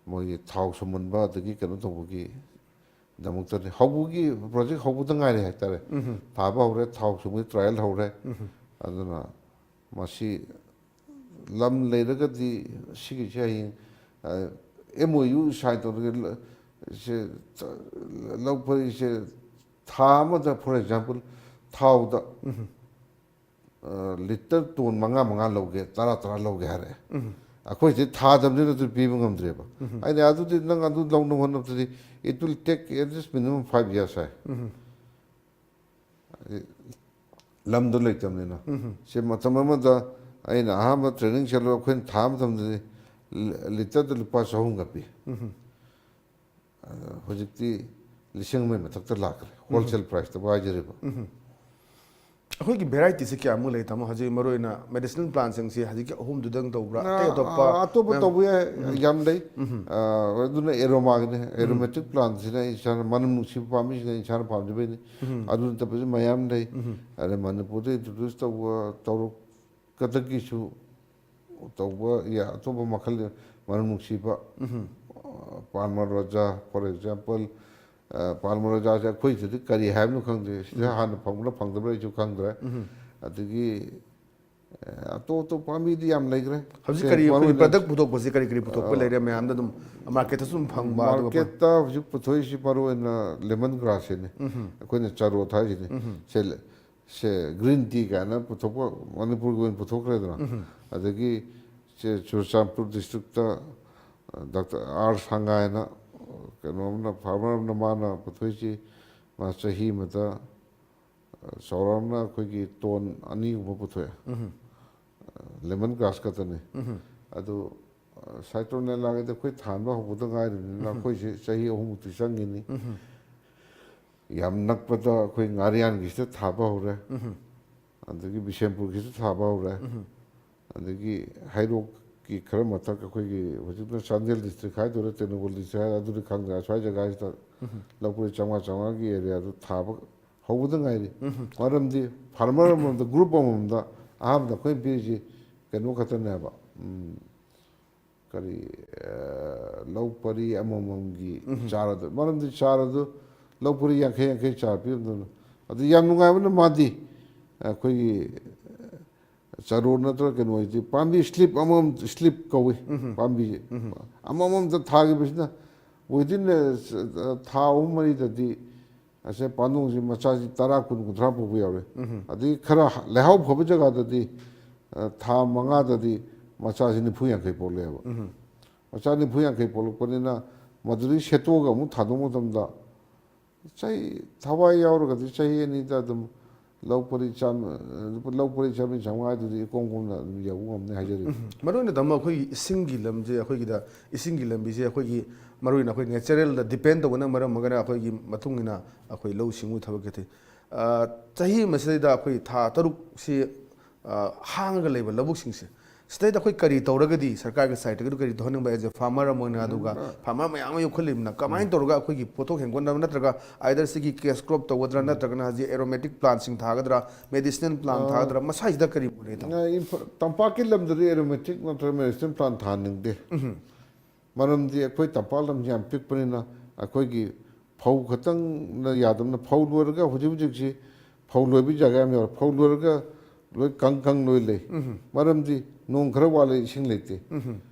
मोई थाव सुमन बा तकी करो तो होगी दमुक्तर हाउगी प्रोजेक्ट हाउ तो गाय है तारे थाबा हो रहा है थाव सुमन ट्रायल हो रहा है अदना मसी लम लेरगदी सिगी चाहिए MOU साइन तो से लोग पर से था मतलब फॉर एग्जांपल थाव दा लिटर टोन मंगा लोगे तरा लोगे हरे अखोई से था जमने तो पीबे ngam dreba ai ne adu nang adu long no one of the it will take at least minimum 5 years hai lam do lek tamne na se matam da ai na ha ma training chalo khon tham tam de liter de lupa sahung gapi hojikti lising me matak ta lak wholesale price to ba jere ba akhoi gi variety se kya mulai tamo haji maroina medicinal plants sing se haji ki ahum dudang tawbra te toppa atopa tobu yam dai aduna aromatic plants ne insan manum nusi pami ne insan pam de ne aduna ta pese mayam dai are manipur de introduce to kadagi su to ya to makhal manum nusi pa palmer roja for example palmer roja ja khoi se kari have no khang de sida han phang da ju khang da adigi to pami di am lai gre haji kari product putok bosi kari putok pa leire me am da dum market sum phang ba market ta ju puthoi si paru na lemon grass ne ko ne charo tha ji ne se green tea ka na puthok manipur go puthok re da adigi se Churchampur district ta Dr. R Sangai na kano farmer na mana puthoi si ma chahi mata sauram na koi ki ton ani upa puthoi lemon grass ka ta ne adu Citronella ke koi thanba ho buta ngai na koi si chahi ahum tu changi ni yam nak pata koi ngarian gi se thaba ho ra andagi Bishampur gi se thaba ho ra andagi hairo ki khara mata ka koi gi hojik Chandel district hai dore Tenugol district hai adu khang ga chai jaga sta lapur changa gi area du thaba ho buta ngai ri maram di farmer mom da group mom da aham da koi bi ji kanu khata na ba kari lau pari amamam gi chara da maram di chara du lau puri yankhe char pi du adu yam nungai ba ma di koi charo na to ke noi di pambi slip kawi pambi amamam da tha gi bisna within tha umari da di ase panung ji macha ji tara kun ku thra pu yawe adi khara lehau phob jaga da di tha manga da di ꯃꯆꯥꯁꯤ ꯅꯤꯐꯨ ꯌꯥꯡꯈꯩ ꯄꯣꯛꯂꯛꯑꯦꯕ ꯃꯆꯥ ꯅꯤꯐꯨ ꯌꯥꯡꯈꯩ ꯄꯣꯛꯂꯛꯄꯅꯤꯅ ꯃꯗꯨꯗꯒꯤ ꯁꯦꯠꯇꯣꯛꯑꯒ ꯑꯃꯨꯛ ꯊꯥꯗꯣꯛ ꯃꯇꯝꯗ ꯆꯍꯤ ꯊꯋꯥꯏ ꯌꯥꯎꯔꯒꯗꯤ ꯆꯍꯤ ꯑꯅꯤꯗ ꯑꯗꯨꯝ ꯂꯧ ꯄꯔꯤ ꯆꯥꯝꯃꯔꯤ ꯆꯥꯝꯃꯉꯥꯗꯨꯗꯤ ꯏꯀꯣꯝ ꯀꯣꯝꯅ ꯑꯗꯨꯝ ꯌꯧꯕ ꯉꯝꯅꯤ ꯍꯥꯏꯖꯔꯤꯕ ꯃꯔꯨꯑꯣꯏꯅ ꯇꯥꯃꯣ ꯑꯩꯈꯣꯏꯒꯤ ꯏꯁꯤꯡꯒꯤ ꯂꯝꯁꯦ ꯑꯩꯈꯣꯏꯒꯤꯗ ꯏꯁꯤꯡꯒꯤ ꯂꯝꯕꯤꯁꯦ ꯑꯩꯈꯣꯏꯒꯤ ꯃꯔꯨꯑꯣꯏꯅ ꯑꯩꯈꯣꯏ ꯅꯦꯆꯔꯦꯜꯗ ꯗꯤꯄꯦꯟ ꯇꯧꯕꯅ ꯃꯔꯝ ꯑꯣꯏꯔꯒ ꯑꯩꯈꯣꯏꯒꯤ ꯃꯇꯨꯡ ꯏꯟꯅ ꯑꯩꯈꯣꯏ ꯂꯧꯎ ꯁꯤꯡꯎ ꯊꯕꯛꯀꯤ ꯆꯍꯤ ꯃꯁꯤꯗꯩꯗ ꯑꯩꯈꯣꯏ ꯊꯥ 6ꯁꯤ ꯍꯥꯡꯉꯒ ꯂꯩꯕ ꯂꯧꯕꯨꯛꯁꯤꯡꯁꯦ ꯁꯤꯗꯩꯗ ꯑꯩꯈꯣꯏ ꯀꯔꯤ ꯇꯧꯔꯒꯗꯤ ꯁꯔꯀꯥꯔꯒꯤ ꯁꯥꯏꯠꯇꯒꯤ ꯀꯔꯤ ꯇꯧꯍꯟꯅꯤꯡꯕ ꯑꯦꯖ ꯑꯦ ꯐꯥꯔꯃꯔ ꯑꯃ ꯑꯣꯏꯅ ꯑꯗꯨꯒ ꯐꯥꯔꯃꯔ ꯃꯌꯥꯝ ꯑꯃ ꯌꯣꯛꯈꯠꯂꯤꯕꯅ ꯀꯃꯥꯏꯅ ꯇꯧꯔꯒ ꯑꯩꯈꯣꯏꯒꯤ ꯄꯣꯠꯊꯣꯛ ꯍꯦꯟꯒꯠꯅꯕ ꯅꯠꯇ꯭ꯔꯒ ꯑꯥꯏꯗꯔ ꯁꯤꯒꯤ ꯀꯦꯁ ꯀ꯭ꯔꯣꯞ ꯇꯧꯒꯗ꯭ꯔꯥ ꯅꯠꯇ꯭ꯔꯒꯅ ꯍꯧꯖꯤꯛ ꯑꯦꯔꯣꯃꯦꯇꯤꯛ ꯄ꯭ꯂꯥꯟꯁꯤꯡ ꯊꯥꯒꯗ꯭ꯔꯥ ꯃꯦꯗꯤꯁꯤꯅꯦꯜ ꯄ꯭ꯂꯥꯟ ꯊꯥꯒꯗ꯭ꯔꯥ ꯃꯁꯥꯁꯤꯗ ꯀꯔꯤ ꯑꯣꯏꯔꯦ ꯇꯝꯄꯥꯛꯀꯤ ꯂꯝꯗꯗꯤ ꯑꯦꯔꯣꯃꯦꯇꯤꯛ ꯅꯠꯇ꯭ꯔꯒ ꯃꯦꯗꯤꯁꯤꯅꯦꯜ ꯄ꯭ꯂꯥꯟ ꯊꯥꯍꯟꯅꯤꯡꯗꯦ ꯃꯔꯝꯗꯤ ꯑꯩꯈꯣꯏ ꯇꯝꯄꯥꯛ ꯂꯝꯁꯤ ꯌꯥꯝ ꯄꯤꯛꯄꯅꯤꯅ ꯑꯩꯈꯣꯏꯒꯤ ꯐꯧ ꯈꯛꯇꯪꯅ ꯌꯥꯗꯕꯅ ꯐꯧ ꯂꯣꯏꯔꯒ ꯍꯧꯖꯤꯛꯁꯤ ꯐꯧ ꯂꯣꯏꯕꯒꯤ ꯖꯒꯥ ꯌꯥꯝ ꯌꯥꯎꯔꯦ ꯐꯧ ꯂꯣꯏꯔꯒ ꯂꯣꯏ ꯀꯪ ꯂꯣꯏ ꯂꯩ ꯃꯔꯝꯗꯤ ꯅꯣꯡ ꯈꯔ ꯋꯥꯠꯂꯦ ꯏꯁꯤꯡ ꯂꯩꯇꯦ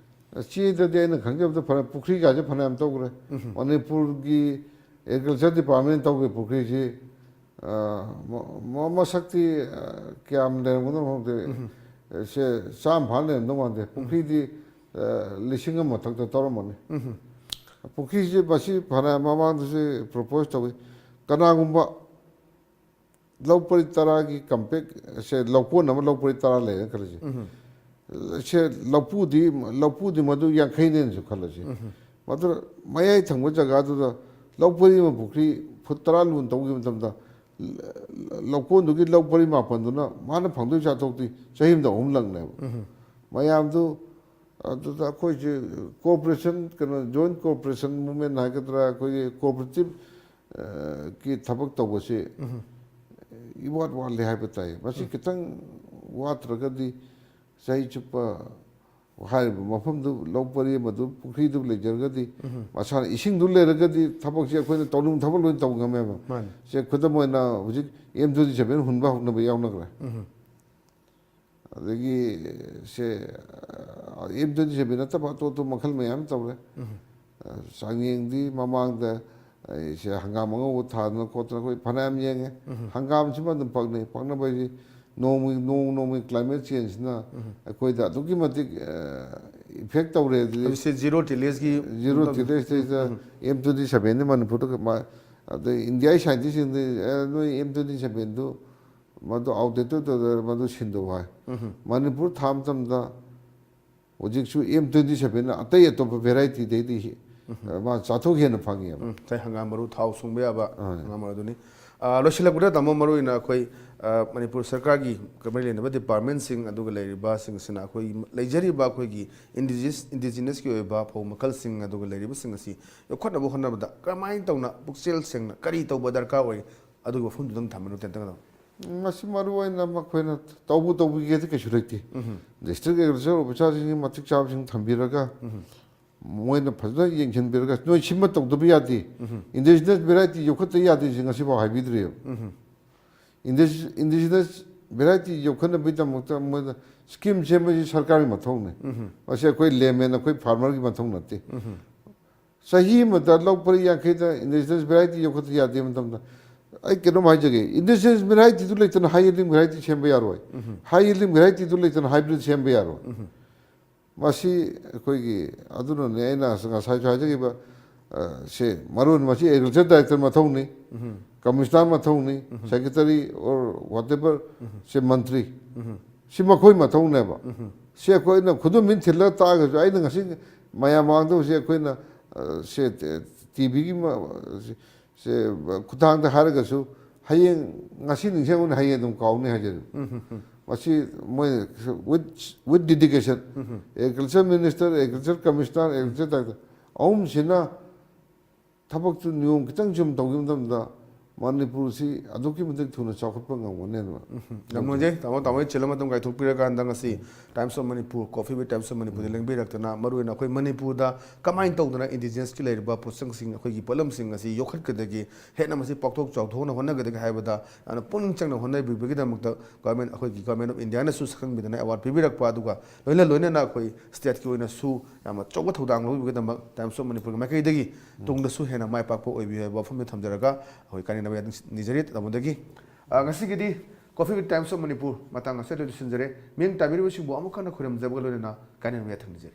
ꯆꯦꯗꯗꯤ ꯑꯩꯅ ꯈꯪꯖꯕꯗ ꯐꯅ ꯄꯨꯈ꯭ꯔꯤꯒꯥꯁꯦ ꯐꯅꯌꯥꯝ ꯇꯧꯈ꯭ꯔꯦ ꯃꯅꯤꯄꯨꯔꯒꯤ ꯑꯦꯒ꯭ꯔꯤꯀꯜꯆꯔ ꯗꯤꯄꯥꯔꯠꯃꯦꯟ ꯇꯧꯈ꯭ꯔꯦ ꯄꯨꯈ꯭ꯔꯤꯁꯤ ꯃꯁꯛꯇꯤ ꯀꯌꯥꯝ ꯂꯩꯔꯝꯒꯗꯧ ꯈꯪꯗꯦ ꯁꯦ ꯆꯥꯝꯃ ꯐꯥꯅ ꯂꯩꯔꯝꯗꯧ ꯃꯥꯟꯗꯦ ꯄꯨꯈ꯭ꯔꯤꯗꯤ 1,000 ꯃꯊꯛꯇ ꯇꯧꯔꯝꯃꯅꯤ ꯄꯨꯈ꯭ꯔꯤꯁꯤ ꯃꯁꯤ ꯐꯅꯌꯥꯝ ꯃꯃꯥꯡꯗꯁꯨ ꯄ꯭ꯔꯣꯄꯣꯁ ꯇꯧꯏ ꯀꯅꯥꯒꯨꯝꯕ ꯂꯧ ꯄꯔꯤ 10ꯒꯤ ꯀꯝꯄꯦꯛ ꯁꯦ ꯂꯧꯀꯣꯟ ꯑꯃ ꯂꯧ ꯄꯔꯤ 10 ꯂꯩꯔꯦ ꯈꯜꯂꯁꯤ ꯁꯦ ꯂꯧꯄꯨꯗꯤ ꯃꯗꯨ 50ꯅꯦꯅꯁꯨ ꯈꯜꯂꯁꯤ ꯃꯗꯨ ꯃꯌꯥꯏ ꯊꯪꯕ ꯖꯒꯥꯗꯨꯗ ꯂꯧ ꯄꯔꯤ ꯑꯃ ꯄꯨꯈ꯭ꯔꯤ ꯐꯨꯠ 10 ꯂꯨꯟ ꯇꯧꯈꯤꯕ ꯃꯇꯝꯗ ꯂꯧꯀꯣꯟꯗꯨꯒꯤ ꯂꯧ ꯄꯔꯤ 9ꯗꯨꯅ ꯃꯥꯅ ꯐꯪꯗꯣꯏ ꯆꯥꯊꯣꯛꯇꯤ ꯆꯍꯤ ꯑꯃꯗ 3 ꯂꯛꯅꯦꯕ ꯃꯌꯥꯝꯗꯨ ꯑꯗꯨꯗ ꯑꯩꯈꯣꯏꯁꯦ ꯀꯣꯑꯣꯄꯔꯦꯁꯟ ꯀꯩꯅꯣ ꯖꯣꯏꯟ ꯀꯣꯑꯣꯄꯔꯦꯁꯟ ꯃꯨꯚꯃꯦꯟ ꯍꯥꯏꯒꯗ꯭ꯔꯥ ꯑꯩꯈꯣꯏꯒꯤ ꯀꯣꯑꯣꯄꯔꯦꯇꯤꯚ ꯀꯤ ꯊꯕꯛ ꯇꯧꯕꯁꯤ ꯏꯋꯥꯠ ꯋꯥꯠꯂꯦ ꯍꯥꯏꯕ ꯇꯥꯏ ꯃꯁꯤ ꯈꯤꯇꯪ ꯋꯥꯠꯇ꯭ꯔꯒꯗꯤ ꯆꯍꯤ ꯆꯨꯞꯄ ꯍꯥꯏꯔꯤꯕ ꯃꯐꯝꯗꯨ ꯂꯧ ꯄꯔꯤ ꯑꯃꯗꯨ ꯄꯨꯈ꯭ꯔꯤꯗꯨ ꯂꯩꯖꯔꯒꯗꯤ ꯃꯁꯥꯅ ꯏꯁꯤꯡꯗꯨ ꯂꯩꯔꯒꯗꯤ ꯊꯕꯛꯁꯦ ꯑꯩꯈꯣꯏꯅ ꯇꯧꯅꯤꯡꯕ ꯊꯕꯛ ꯂꯣꯏꯅ ꯇꯧ ꯉꯝꯃꯦꯕ ꯁꯦ ꯈꯨꯗꯝ ꯑꯣꯏꯅ ꯍꯧꯖꯤꯛ M27 ꯍꯨꯟꯕ ꯍꯧꯅꯕ ꯌꯥꯎꯅꯈ꯭ꯔꯦ ꯑꯗꯒꯤ ꯁꯦ M27 ꯅꯠꯇꯕ ꯑꯇꯣꯞꯄ ꯃꯈꯜ ꯃꯌꯥꯝ ꯇꯧꯔꯦ ꯆꯥꯡꯌꯦꯡꯗꯤ ꯃꯃꯥꯡꯗ ꯁꯦ ꯍꯪꯒꯥꯝ ꯑꯉꯧꯕ ꯊꯥꯗꯅ ꯈꯣꯠꯇꯅ ꯑꯩꯈꯣꯏ ꯐꯅꯌꯥꯝ ꯌꯦꯡꯉꯦ ꯍꯪꯒꯥꯝꯁꯤꯃ ꯑꯗꯨꯝ ꯄꯛꯅꯩ ꯄꯛꯅꯕ ꯍꯥꯏꯁꯤ ꯅꯣꯡꯃꯒꯤ ꯀ꯭ꯂꯥꯏꯃꯦꯠ ꯆꯦꯟꯖꯅ ꯑꯩꯈꯣꯏꯗ ꯑꯗꯨꯛꯀꯤ ꯃꯇꯤꯛ ꯏꯐꯦꯛ ꯇꯧꯔꯦ ꯑꯗꯨꯗꯤ ꯖꯤꯔꯣ ꯇꯤꯂꯦꯖꯀꯤ ꯖꯤꯔꯣ ꯇꯤꯂꯦꯖꯇꯩꯗ M27 ꯃꯅꯤꯄꯨꯔꯗ ꯑꯗꯩ ꯏꯟꯗꯤꯌꯥꯒꯤ ꯁꯥꯏꯟꯇꯤꯁꯁꯤꯡꯗꯤ ꯅꯣꯏ M27ꯗꯨ ꯃꯗꯨ ꯑꯥꯎꯠꯗꯦꯇꯦꯠ ꯇꯧꯗ ꯃꯗꯨ ꯁꯤꯟꯗꯣꯛ ꯍꯥꯏ ꯃꯅꯤꯄꯨꯔ ꯊꯥ ꯃꯇꯝꯗ ꯍꯧꯖꯤꯛꯁꯨ M27ꯅ ꯑꯇꯩ ꯑꯇꯣꯞꯄ ꯚꯦꯔꯥꯏꯇꯤꯗꯩꯗꯤ ꯃꯥ ꯆꯥꯊꯣꯛ ꯍꯦꯟꯅ ꯐꯪꯉꯦꯕ ꯍꯪꯒꯥꯝ ꯃꯔꯨ ꯊꯥꯎ ꯁꯨꯡꯕ ꯌꯥꯕ ꯍꯪꯒꯥꯝ ꯃꯔꯨ ꯑꯗꯨꯅꯤ ꯂꯣꯏꯁꯤꯜꯂꯛꯄꯗ ꯇꯥꯃꯣ ꯃꯔꯨꯑꯣꯏꯅ ꯑꯩꯈꯣই ꯃꯅꯤꯄꯨꯔ ꯁꯔꯀꯥꯔꯒꯤ ꯃꯔꯤ ꯂꯩꯅꯕ ꯗꯤꯄꯥꯔꯠꯃꯦꯟꯁꯤꯡ ꯑꯗꯨꯒ ꯂꯩꯔꯤꯕꯁꯤꯡꯁꯤꯅ ꯑꯩꯈꯣꯏ ꯂꯩꯖꯔꯤꯕ ꯑꯩꯈꯣꯏꯒꯤ ꯏꯟꯗꯤꯖꯤꯅꯁꯀꯤ ꯑꯣꯏꯕ ꯐꯧ ꯃꯈꯜꯁꯤꯡ ꯑꯗꯨꯒ ꯂꯩꯔꯤꯕꯁꯤꯡ ꯑꯁꯤ ꯌꯣꯛꯈꯠꯅꯕ ꯍꯣꯠꯅꯕꯗ ꯀꯔꯝꯍꯥꯏꯅ ꯇꯧꯅ ꯄꯨꯛꯆꯦꯜ ꯁꯦꯡꯅ ꯀꯔꯤ ꯇꯧꯕ ꯗꯔꯀꯥꯔ ꯑꯣꯏ ꯑꯗꯨꯒꯤ ꯋꯥꯐꯝꯗꯨꯗꯪ ꯊꯝꯕꯤꯌꯨ ꯇꯦꯟꯇꯛꯅ ꯃꯁꯤ ꯃꯔꯨꯑꯣꯏꯅ ꯃꯈꯣꯏꯅ ꯇꯧꯕꯤꯒꯦꯗꯤ ꯀꯩꯁꯨ ꯂꯩꯇꯦ ꯗꯤꯁꯇ꯭ꯔꯤꯛ ꯑꯦꯒ꯭ꯔꯤꯀꯜꯆꯔ ꯑꯣꯐꯤꯁꯥꯔꯁꯤꯡꯒꯤ ꯃꯇꯤꯛ ꯆꯥꯕꯁꯤꯡ ꯊꯝꯕꯤꯔꯒ ꯃꯣꯏꯅ ꯐꯖꯅ ꯌꯦꯡꯁꯤꯟꯕꯤꯔꯒ ꯅꯣꯏ ꯁꯤꯃ ꯇꯧꯗꯕ ꯌꯥꯗꯦ ꯏꯟꯗꯤꯖꯤꯅꯁ ꯚꯦꯔꯥꯏꯇꯤ ꯌꯣꯛꯈꯠꯇ ꯌꯥꯗꯦꯁꯤ ꯉꯁꯤꯐꯥꯎ ꯍꯥꯏꯕꯤꯗ꯭ꯔꯤꯑꯕ ꯏꯟꯗꯤꯖꯤꯅꯁ ꯚꯦꯔꯥꯏꯇꯤ ꯌꯣꯛꯈꯠꯅꯕꯒꯤꯗꯃꯛꯇ ꯃꯣꯏꯅ ꯁ꯭ꯀꯤꯝ ꯁꯦꯝꯕꯁꯤ ꯁꯔꯀꯥꯔꯒꯤ ꯃꯊꯧꯅꯤ ꯃꯁꯤ ꯑꯩꯈꯣꯏ ꯂꯦꯃꯦꯟ ꯑꯩꯈꯣꯏ ꯐꯥꯔꯃꯔꯒꯤ ꯃꯊꯧ ꯅꯠꯇꯦ ꯆꯍꯤ ꯑꯃꯗ ꯂꯧ ꯄꯔꯤ 50ꯗ ꯏꯟꯗꯤꯖꯤꯅꯁ ꯚꯦꯔꯥꯏꯇꯤ ꯌꯣꯛꯈꯠꯇ ꯌꯥꯗꯦ ꯃꯇꯝꯗ ꯑꯩ ꯀꯩꯅꯣꯝ ꯍꯥꯏꯖꯒꯦ ꯏꯟꯗꯤꯖꯤꯅꯁ ꯚꯦꯔꯥꯏꯇꯤꯗꯨ ꯂꯩꯇꯅ ꯍꯥꯏ ꯌꯤꯜꯗꯤꯡ ꯚꯦꯔꯥꯏꯇꯤ ꯁꯦꯝꯕ ꯌꯥꯔꯣꯏ ꯍꯥꯏ ꯌꯤꯜꯗꯤꯡ ꯚꯦꯔꯥꯏꯇꯤꯗꯨ ꯂꯩꯇꯅ ꯍꯥꯏꯕ꯭ꯔꯤꯠ ꯁꯦꯝꯕ ꯌꯥꯔꯣꯏ ꯃꯁꯤ ꯑꯩꯈꯣꯏꯒꯤ ꯑꯗꯨꯅꯅꯦ ꯑꯩꯅ ꯉꯁꯥꯏꯁꯨ ꯍꯥꯏꯖꯈꯤꯕ ꯁꯦ ꯃꯔꯨꯑꯣꯏꯅ ꯃꯁꯤ ꯑꯦꯒ꯭ꯔꯤꯀꯜꯆꯔ ꯗꯥꯏꯔꯦꯛꯇꯔ ꯃꯊꯧꯅꯤ ꯀꯃꯤꯁꯅꯔ ꯃꯊꯧꯅꯤ ꯁꯦꯀ꯭ꯔꯦꯇꯔꯤ ꯑꯣꯔ ꯋꯥꯇꯦꯕꯔ ꯁꯦ ꯃꯟꯇ꯭ꯔꯤ ꯁꯤ ꯃꯈꯣꯏ ꯃꯊꯧꯅꯦꯕ ꯁꯤ ꯑꯩꯈꯣꯏꯅ ꯈꯨꯗꯨꯝ ꯊꯤꯜꯂꯒ ꯇꯥꯛꯑꯒꯁꯨ ꯑꯩꯅ ꯉꯁꯤ ꯃꯌꯥꯝ ꯃꯥꯡꯗ ꯍꯧꯖꯤꯛ ꯑꯩꯈꯣꯏꯅ ꯁꯦ ꯇꯤꯚꯤꯒꯤ ꯁꯦ ꯈꯨꯠꯊꯥꯡꯗ ꯍꯥꯏꯔꯒꯁꯨ ꯍꯌꯦꯡ ꯉꯁꯤ ꯅꯤꯡꯁꯤꯡꯉꯨꯅꯤ ꯍꯌꯦꯡ ꯑꯗꯨꯝ ꯀꯥꯎꯅꯤ ꯍꯥꯏꯖꯔꯤ ꯃꯁꯤ ꯃꯣꯏ with dedication agriculture minister agriculture commissioner agriculture director ꯑꯍꯨꯝꯁꯤꯅ ꯊꯕꯛꯇꯨ ꯅꯤꯌꯣꯝ ꯈꯤꯇꯪ ꯆꯨꯝ ꯇꯧꯈꯤꯕ ꯃꯇꯝꯗ ꯃꯅꯤꯄꯨꯔꯁꯤ ꯑꯗꯨꯛꯀꯤ ꯃꯇꯤꯛ ꯊꯨꯅ ꯆꯥꯎꯈꯠꯄ ꯉꯝꯒꯅꯦꯕ ꯌꯥꯝ ꯅꯨꯡꯉꯥꯏꯖꯩ ꯇꯥꯃꯣ ꯆꯤꯜꯂ ꯃꯇꯝ ꯀꯥꯏꯊꯣꯛꯄꯤꯔꯀꯥꯟꯗ ꯉꯁꯤ Times of Manipur copy with Times of ꯃꯅꯤꯄꯨꯔꯗ ꯂꯦꯡꯕꯤꯔꯛꯇꯅ ꯃꯔꯨꯑꯣꯏꯅ ꯑꯩꯈꯣꯏ ꯃꯅꯤꯄꯨꯔꯗ ꯀꯃꯥꯏꯅ ꯇꯧꯗꯅ ꯏꯟꯗꯤꯖꯤꯅꯁꯀꯤ ꯂꯩꯔꯤꯕ ꯄꯣꯠꯁꯛꯁꯤꯡ ꯑꯩꯈꯣꯏꯒꯤ ꯄꯣꯠꯂꯝꯁꯤꯡ ꯑꯁꯤ ꯌꯣꯛꯈꯠꯀꯗꯒꯦ ꯍꯦꯟꯅ ꯃꯁꯤ ꯄꯥꯛꯊꯣꯛ ꯆꯥꯎꯊꯣꯛꯅ ꯍꯣꯠꯅꯒꯗꯒꯦ ꯍꯥꯏꯕꯗ ꯌꯥꯝꯅ ꯄꯨꯛꯅꯤꯡ ꯆꯪꯅ ꯍꯣꯠꯅꯕꯤꯕꯒꯤꯗꯃꯛꯇ ꯑꯩꯈꯣꯏꯒꯤ ꯒꯚꯔꯟꯃꯦꯟꯠ ꯑꯣꯐ ꯏꯟꯗꯤꯌꯥꯅꯁꯨ ꯁꯛꯈꯪꯕꯤꯗꯅ ꯑꯦꯋꯥꯔꯗ ꯄꯤꯕꯤꯔꯛꯄ ꯑꯗꯨꯒ ꯂꯣꯏꯅꯅ ꯑꯩꯈꯣꯏ ꯁ꯭ꯇꯦꯠꯀꯤ ꯑꯣꯏꯅꯁꯨ ꯌꯥꯝꯅ ꯑꯆꯧꯕ ꯊꯧꯗꯥꯡ ꯂꯧꯕꯤꯕꯒꯤꯗꯃꯛ ꯇꯥꯏꯝꯁ ꯑꯣꯐ ꯃꯅꯤꯄꯨꯔꯒꯤ ꯃꯥꯏꯀꯩꯗꯒꯤ ꯇꯨꯡꯗꯁꯨ ꯍꯦꯟꯅ ꯃꯥꯏ ꯄꯥꯛꯄ ꯑꯣꯏꯕꯤꯌꯨ ꯍꯥꯏꯕ ꯋꯥꯐꯝꯗ ꯊꯝꯖꯔꯒ ꯑꯩꯈꯣꯏ ꯀꯥꯏꯅꯅꯕ ꯅꯤꯖꯔꯤ ꯇꯥꯃꯣꯗꯒꯤ ꯉꯁꯤꯒꯤꯗꯤ Coffee with Times of Manipur matang ase do sinjare ming tabiri bu singbu amukha na khuram jabgal na kanin me thang jare